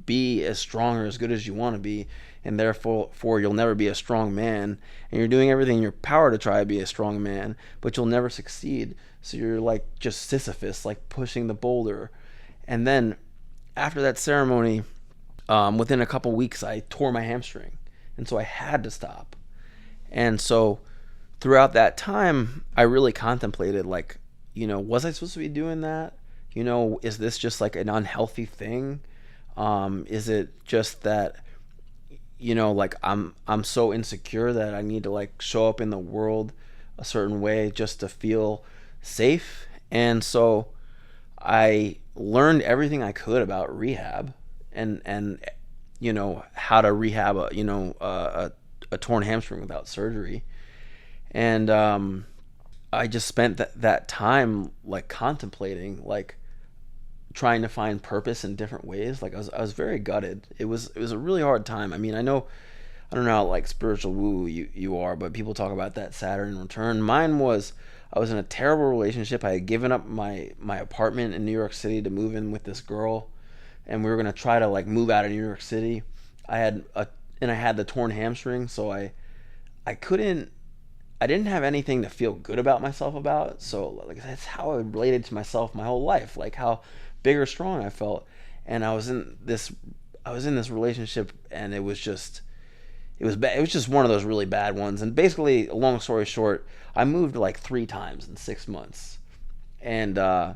be as strong or as good as you want to be, and therefore you'll never be a strong man, and you're doing everything in your power to try to be a strong man, but you'll never succeed. So you're like just Sisyphus, like pushing the boulder. And then after that ceremony, within a couple weeks, I tore my hamstring, and so I had to stop. And so throughout that time, I really contemplated, like, was I supposed to be doing that? Is this just like an unhealthy thing? Is it just that, like I'm so insecure that I need to like show up in the world a certain way just to feel safe? And so I learned everything I could about rehab and how to rehab a torn hamstring without surgery. And I just spent that time like contemplating, like trying to find purpose in different ways. Like I was very gutted. It was a really hard time. I mean, I don't know how like spiritual woo you are, but people talk about that Saturn return. Mine was, I was in a terrible relationship. I had given up my apartment in New York City to move in with this girl, and we were gonna try to like move out of New York City. I had the torn hamstring, so I didn't have anything to feel good about myself about. So like that's how I related to myself my whole life, like how big or strong I felt. And I was in this relationship, and it was It was bad. It was just one of those really bad ones. And basically, long story short, I moved like 3 times in 6 months. And I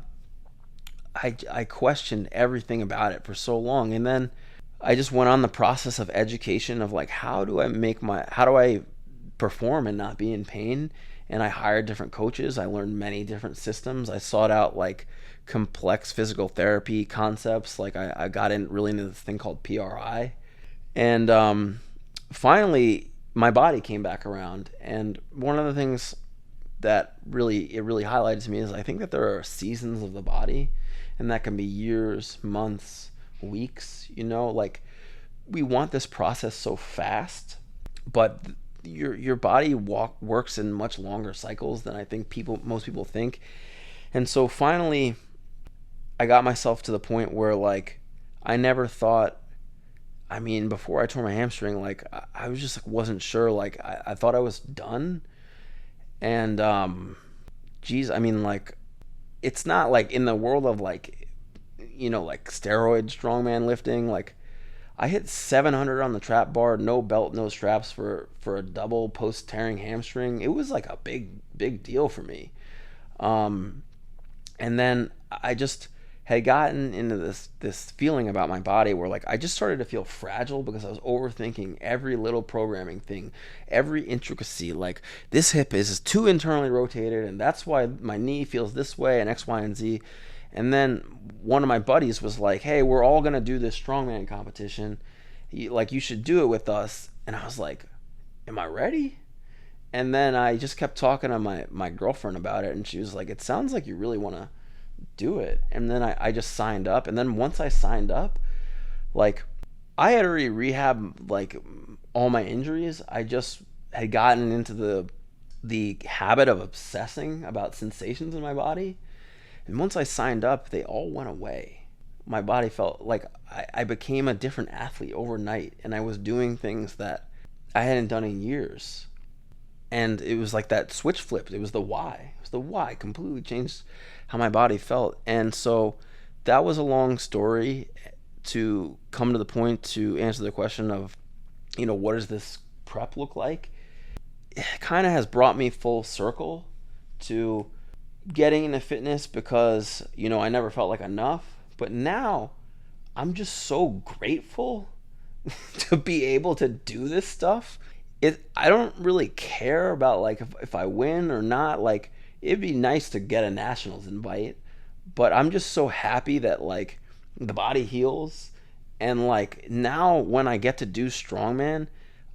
questioned everything about it for so long. And then I just went on the process of education of like, how do I perform and not be in pain? And I hired different coaches. I learned many different systems. I sought out like complex physical therapy concepts. Like I got really into this thing called PRI. And finally, my body came back around. And one of the things that really highlighted to me is I think that there are seasons of the body, and that can be years, months, weeks. Like we want this process so fast, but your body works in much longer cycles than I think most people think. And so finally, I got myself to the point where like I never thought. I mean, before I tore my hamstring, like I was just like, wasn't sure. Like I thought I was done. And geez, I mean, like it's not like in the world of like like steroid strongman lifting. Like I hit 700 on the trap bar, no belt, no straps for a double post tearing hamstring. It was like a big deal for me. And then I just had gotten into this feeling about my body where like I just started to feel fragile because I was overthinking every little programming thing, every intricacy. Like this hip is too internally rotated, and that's why my knee feels this way, and X, Y, and Z. And then one of my buddies was like, "Hey, we're all gonna do this strongman competition. You should do it with us." And I was like, "Am I ready?" And then I just kept talking to my girlfriend about it, and she was like, "It sounds like you really want to do it." And then I just signed up. And then once I signed up, like I had already rehabbed like all my injuries. I just had gotten into the habit of obsessing about sensations in my body. And once I signed up, they all went away. My body felt like I became a different athlete overnight, and I was doing things that I hadn't done in years. And it was like that switch flipped. It was the why. It was the why. Completely changed how my body felt. And so that was a long story to come to the point to answer the question of, what does this prep look like? It kind of has brought me full circle to getting into fitness because, I never felt like enough. But now I'm just so grateful to be able to do this stuff. I don't really care about like if I win or not. Like it'd be nice to get a nationals invite, but I'm just so happy that like the body heals. And like now when I get to do strongman,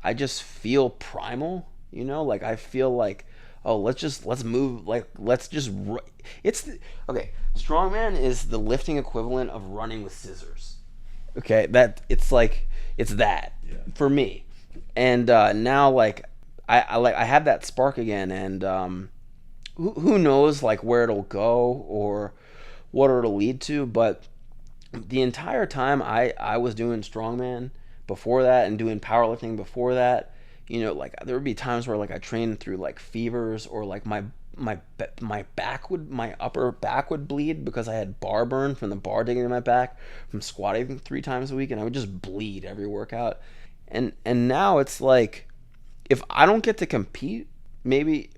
I just feel primal, like I feel like, oh, let's move, like okay, strongman is the lifting equivalent of running with scissors. Okay, that it's that for me. And now like I have that spark again, and who knows like where it'll go or what it'll lead to. But the entire time I was doing strongman before that and doing powerlifting before that, like there would be times where like I trained through like fevers, or like my upper back would bleed because I had bar burn from the bar digging in my back from squatting 3 times a week, and I would just bleed every workout. And now it's like, if I don't get to compete, maybe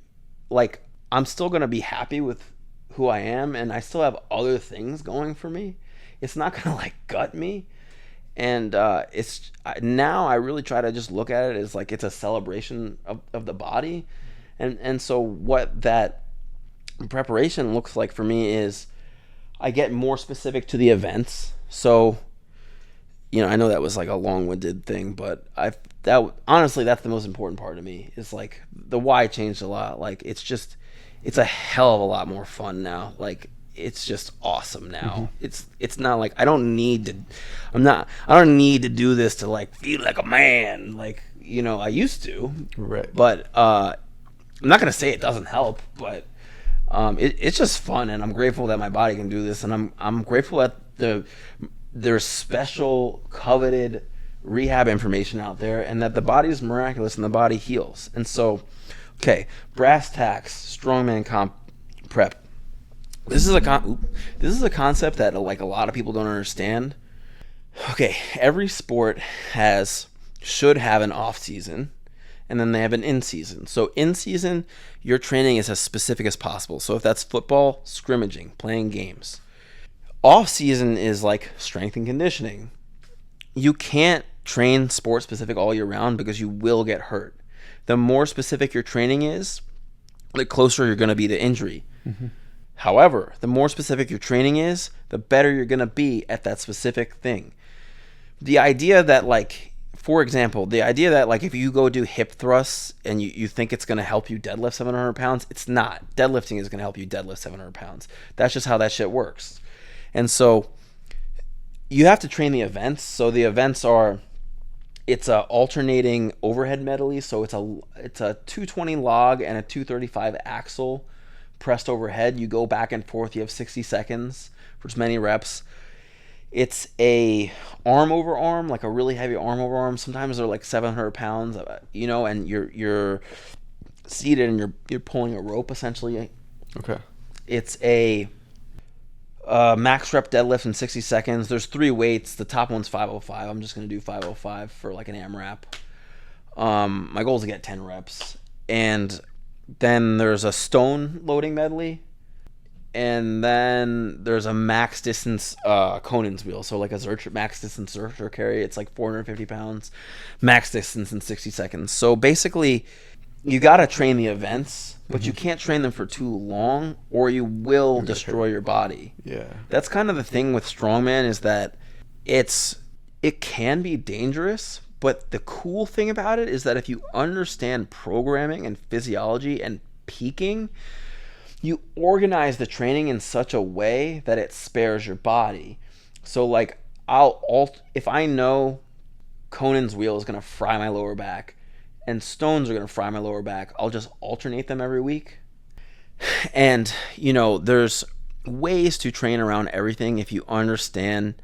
like I'm still going to be happy with who I am, and I still have other things going for me. It's not going to like gut me. And now I really try to just look at it as like it's a celebration of the body. And so what that preparation looks like for me is I get more specific to the events. So I know that was like a long-winded thing, but honestly, that's the most important part to me. Is like the why changed a lot. Like it's a hell of a lot more fun now. Like it's just awesome now. Mm-hmm. It's not like I don't need to do this to like feel like a man. Like I used to. Right. But I'm not gonna say it doesn't help, but it's just fun, and I'm grateful that my body can do this, and I'm grateful that there's special coveted rehab information out there, and that the body is miraculous and the body heals. And so, okay, brass tacks, strongman comp prep. This is a concept that like a lot of people don't understand. Okay, every sport has should have an off season, and then they have an in season. So in season, your training is as specific as possible. So if that's football, scrimmaging, playing games. Off season is like strength and conditioning. You can't train sport specific all year round because you will get hurt. The more specific your training is, the closer you're going to be to injury. Mm-hmm. However, the more specific your training is, the better you're going to be at that specific thing. The idea that, like, for example, the idea that, like, if you go do hip thrusts and you think it's going to help you deadlift 700 pounds, it's not. Deadlifting is going to help you deadlift 700 pounds. That's just how that shit works. And so you have to train the events. So the events are, it's a alternating overhead medley. So it's a 220 log and a 235 axle pressed overhead. You go back and forth. You have 60 seconds for as many reps. It's a arm over arm, like a really heavy arm over arm. Sometimes they're like 700 pounds, and you're seated and you're pulling a rope essentially. Okay. It's a max rep deadlift in 60 seconds. There's 3 weights. The top one's 505. I'm just going to do 505 for like an AMRAP. My goal is to get 10 reps. And then there's a stone loading medley. And then there's a max distance Conan's wheel. So like a max distance Zercher carry. It's like 450 pounds. Max distance in 60 seconds. So basically, you got to train the events, but you can't train them for too long or you will destroy your body. Yeah. That's kind of the thing with strongman, is that it can be dangerous, but the cool thing about it is that if you understand programming and physiology and peaking, you organize the training in such a way that it spares your body. So like if I know Conan's wheel is going to fry my lower back and stones are going to fry my lower back, I'll just alternate them every week. And, there's ways to train around everything if you understand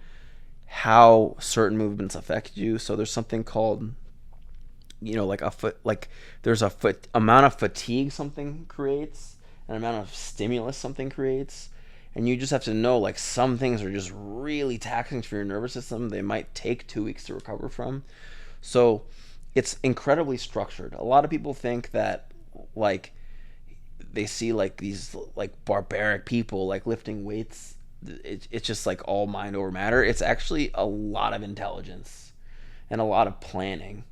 how certain movements affect you. So there's something called, there's a amount of fatigue something creates, an amount of stimulus something creates. And you just have to know, like, some things are just really taxing for your nervous system. They might take 2 weeks to recover from. So it's incredibly structured. A lot of people think that, like, they see, like, these, like, barbaric people, like, lifting weights. It's just, like, all mind over matter. It's actually a lot of intelligence and a lot of planning.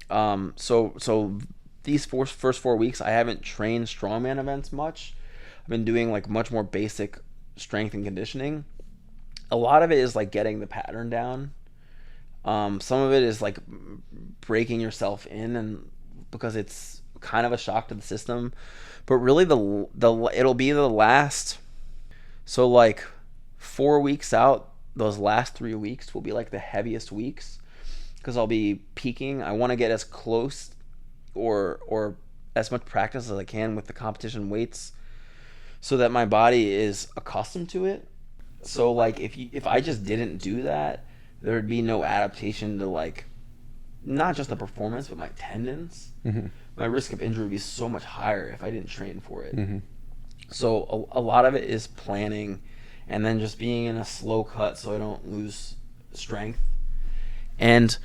So these first 4 weeks, I haven't trained strongman events much. I've been doing, like, much more basic strength and conditioning. A lot of it is, like, getting the pattern down. Some of it is like breaking yourself in, and because it's kind of a shock to the system. But really, it'll be the last. So like 4 weeks out, those last 3 weeks will be like the heaviest weeks because I'll be peaking. I want to get as close or as much practice as I can with the competition weights, so that my body is accustomed to it. So like if I just didn't do that, there would be no adaptation to, like, not just the performance, but my tendons. Mm-hmm. My risk of injury would be so much higher if I didn't train for it. Mm-hmm. So a lot of it is planning and then just being in a slow cut so I don't lose strength. And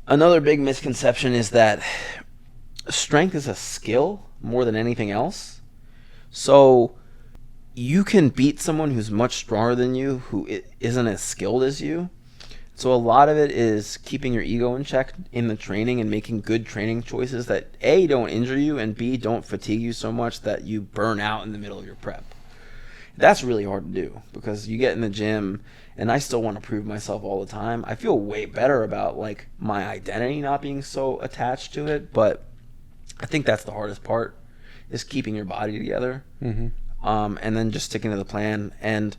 another big misconception is that strength is a skill more than anything else. So you can beat someone who's much stronger than you who isn't as skilled as you. So a lot of it is keeping your ego in check in the training and making good training choices that A, don't injure you, and B, don't fatigue you so much that you burn out in the middle of your prep. That's really hard to do because you get in the gym, and I still want to prove myself all the time. I feel way better about, like, my identity not being so attached to it, but I think that's the hardest part, is keeping your body together. Mm-hmm. And then just sticking to the plan. And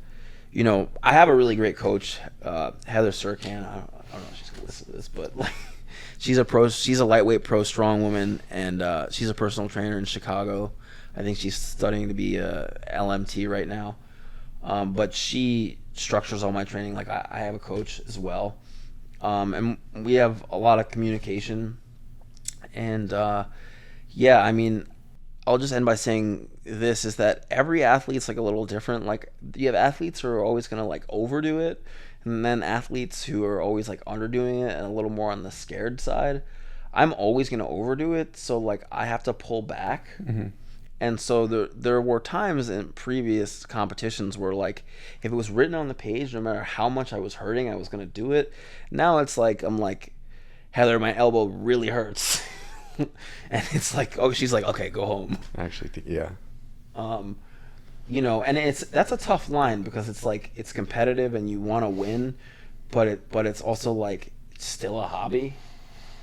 I have a really great coach, Heather Sirkan. I don't know if she's gonna listen to this, but like, she's a lightweight pro strong woman, and she's a personal trainer in Chicago. I think she's studying to be a LMT right now. But she structures all my training. Like I have a coach as well, and we have a lot of communication. And I'll just end by saying this, is that every athlete's like a little different. Like, you have athletes who are always going to like overdo it, And then athletes who are always like underdoing it and a little more on the scared side, I'm always going to overdo it. So like I have to pull back. Mm-hmm. And so there were times in previous competitions where like if it was written on the page, no matter how much I was hurting, I was going to do it. Now it's like I'm like, Heather, my elbow really hurts. And it's like, oh, she's like, okay, go home. I actually think, yeah. You know, and that's a tough line because it's like it's competitive and you want to win, but it's also like it's still a hobby.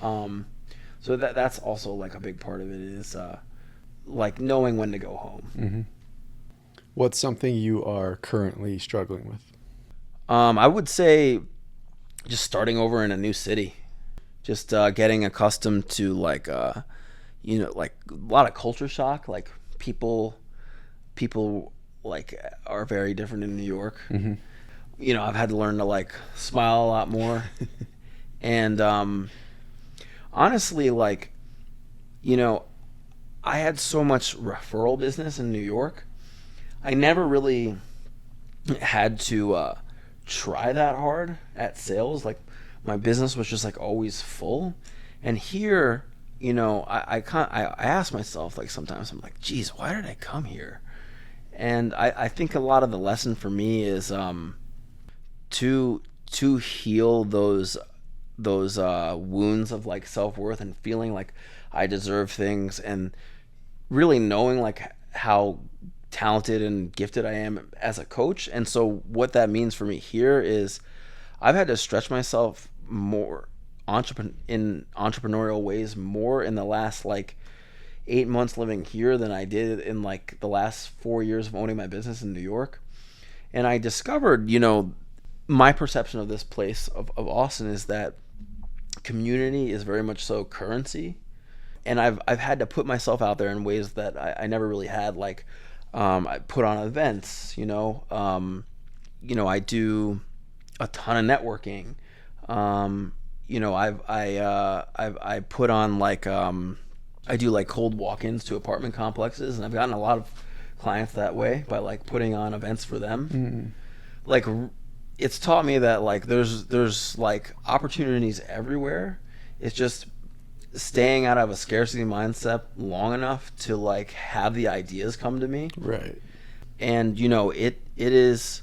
So that's also like a big part of it is like knowing when to go home. Mm-hmm. What's something you are currently struggling with? I would say just starting over in a new city, just getting accustomed to like you know, like a lot of culture shock. Like people like are very different in New York. Mm-hmm. You know, I've had to learn to like smile a lot more. And honestly, like, you know, I had so much referral business in New York. I never really had to try that hard at sales. Like my business was just like always full. And here, you know, I ask myself like sometimes I'm like, geez, why did I come here? And I think a lot of the lesson for me is to heal those wounds of like self-worth and feeling like I deserve things, and really knowing like how talented and gifted I am as a coach. And so what that means for me here is I've had to stretch myself more in entrepreneurial ways more in the last like 8 months living here than I did in like the last 4 years of owning my business in New York. And I discovered, you know, my perception of this place of Austin is that community is very much so currency. And I've had to put myself out there in ways that I never really had. Like I put on events, you know, I do a ton of networking. You know, I put on like I do like cold walk-ins to apartment complexes, and I've gotten a lot of clients that way by like putting on events for them. Mm-hmm. Like it's taught me that like there's like opportunities everywhere. It's just staying out of a scarcity mindset long enough to like have the ideas come to me. Right. And you know, it is,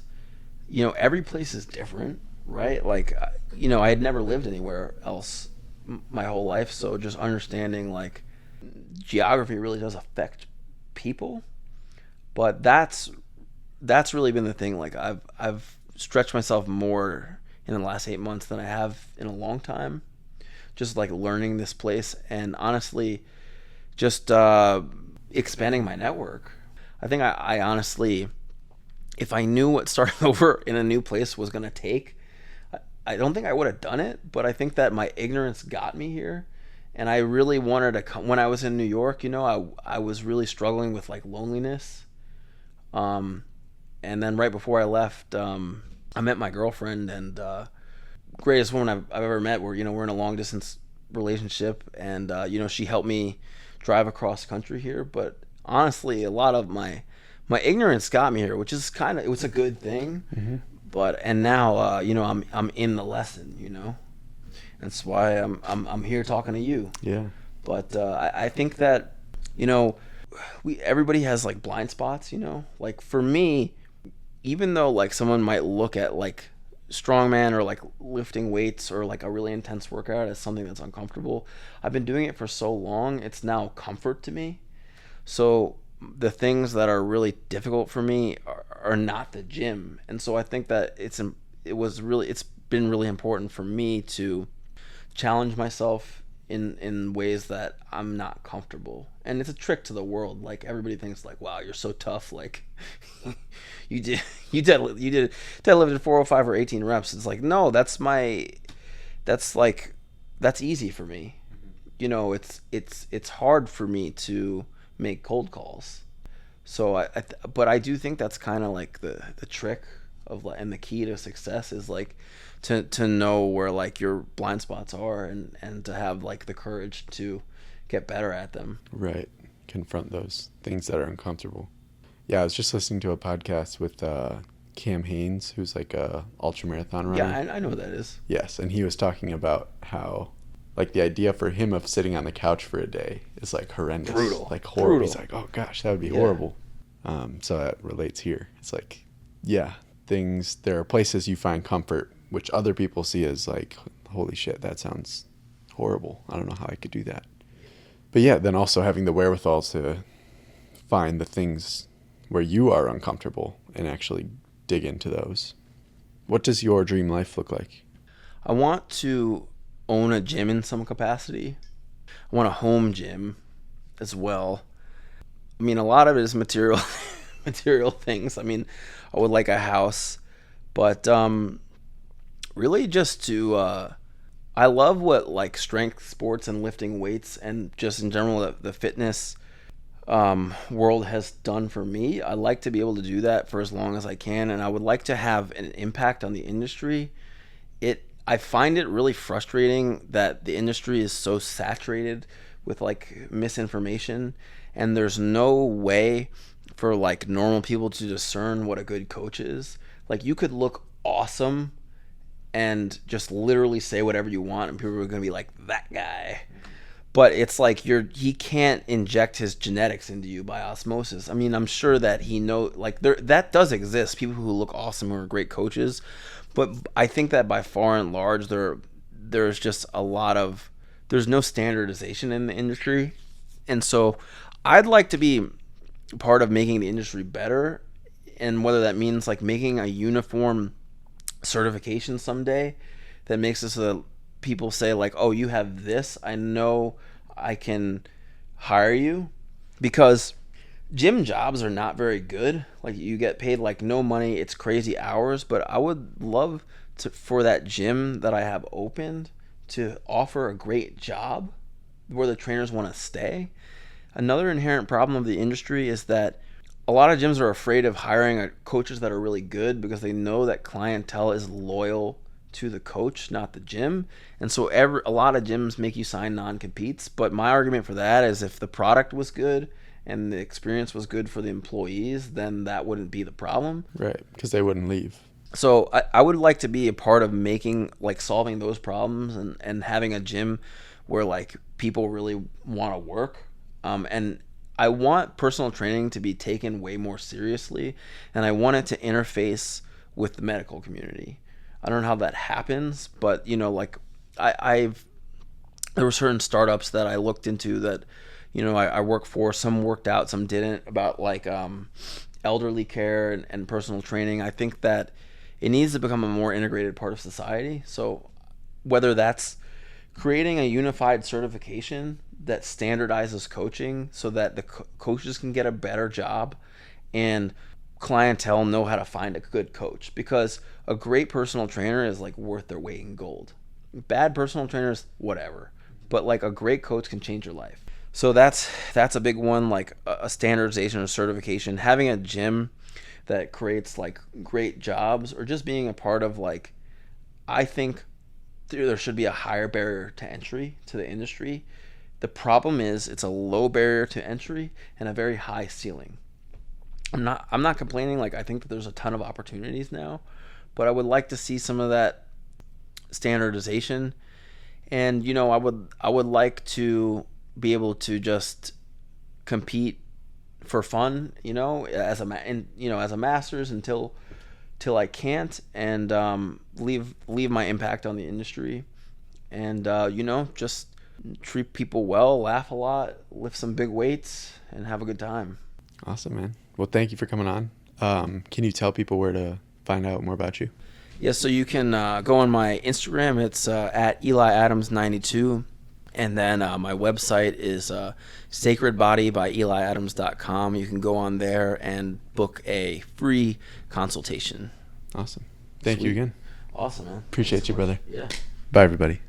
you know, every place is different, right? Like, you know, I had never lived anywhere else my whole life, so just understanding like geography really does affect people. But that's really been the thing. Like I've stretched myself more in the last 8 months than I have in a long time, just like learning this place, and honestly just expanding my network. I think I honestly, if I knew what starting over in a new place was going to take, I don't think I would have done it. But I think that my ignorance got me here, and I really wanted to come. When I was in New York, you know, I was really struggling with like loneliness, and then right before I left, I met my girlfriend, and greatest woman I've ever met. We're in a long distance relationship, and you know, she helped me drive across country here. But honestly, a lot of my ignorance got me here, which is it was a good thing. Mm-hmm. But and now you know, I'm in the lesson, you know. That's why I'm here talking to you. Yeah. But I think that, you know, everybody has like blind spots, you know. Like for me, even though like someone might look at like strongman or like lifting weights or like a really intense workout as something that's uncomfortable, I've been doing it for so long, it's now comfort to me. So the things that are really difficult for me are not the gym. And so I think that it's been really important for me to challenge myself in ways that I'm not comfortable. And it's a trick to the world. Like everybody thinks like, wow, you're so tough. Like you deadlifted 405 or 18 reps. It's like, no, that's easy for me. You know, it's hard for me to make cold calls. So but I do think that's kind of like the trick of, and the key to success is like to know where like your blind spots are, and to have like the courage to get better at them. Right. Confront those things that are uncomfortable. Yeah, I was just listening to a podcast with Cam Hanes, who's like a ultramarathon runner. Yeah, I know who that is. Yes, and he was talking about how like the idea for him of sitting on the couch for a day is like horrendous. Brutal. Like horrible. Brutal. He's like, oh gosh, that would be horrible. So that relates here. It's like, yeah, there are places you find comfort, which other people see as like, holy shit, that sounds horrible. I don't know how I could do that. But yeah, then also having the wherewithal to find the things where you are uncomfortable and actually dig into those. What does your dream life look like? I want to own a gym in some capacity. I want a home gym as well. I mean, a lot of it is material things. I mean, I would like a house, but really just to I love what like strength sports and lifting weights and just in general the fitness world has done for me. I like to be able to do that for as long as I can, and I would like to have an impact on the industry. I find it really frustrating that the industry is so saturated with like misinformation, and there's no way for like normal people to discern what a good coach is. Like you could look awesome and just literally say whatever you want and people are going to be like, that guy. But it's like he can't inject his genetics into you by osmosis. I mean, I'm sure that he knows, like that does exist. People who look awesome who are great coaches, but I think that by far and large there's just there's no standardization in the industry, and so I'd like to be part of making the industry better, and whether that means like making a uniform certification someday that makes it so that people say like, oh, you have this, I know I can hire you, because gym jobs are not very good. Like you get paid like no money, it's crazy hours, but I would love for that gym that I have opened to offer a great job where the trainers want to stay. Another inherent problem of the industry is that a lot of gyms are afraid of hiring coaches that are really good because they know that clientele is loyal to the coach, not the gym. And so a lot of gyms make you sign non-competes. But my argument for that is if the product was good and the experience was good for the employees, then that wouldn't be the problem. Right, because they wouldn't leave. So I would like to be a part of solving those problems and having a gym where like people really want to work. And I want personal training to be taken way more seriously, and I want it to interface with the medical community. I don't know how that happens, but like there were certain startups that I looked into that I work for. Some worked out, some didn't, about like elderly care and personal training. I think that it needs to become a more integrated part of society. So whether that's creating a unified certification that standardizes coaching so that the coaches can get a better job and clientele know how to find a good coach, because a great personal trainer is like worth their weight in gold. Bad personal trainers, whatever, but like a great coach can change your life. So that's a big one, like a standardization or certification, having a gym that creates like great jobs, or just being a part of like, I think there should be a higher barrier to entry to the industry. The problem is it's a low barrier to entry and a very high ceiling. I'm not complaining. Like I think that there's a ton of opportunities now, but I would like to see some of that standardization. And I would like to be able to just compete for fun, as a master's until I can't, and leave my impact on the industry, and just treat people well, laugh a lot, lift some big weights, and have a good time. Awesome, man. Well, thank you for coming on. Can you tell people where to find out more about you? Yeah, so you can go on my Instagram. It's at EliAdams92. And then my website is sacredbodybyeliadams.com. You can go on there and book a free consultation. Awesome. Thank you again. Awesome, man. Appreciate you, brother. Yeah. Bye, everybody.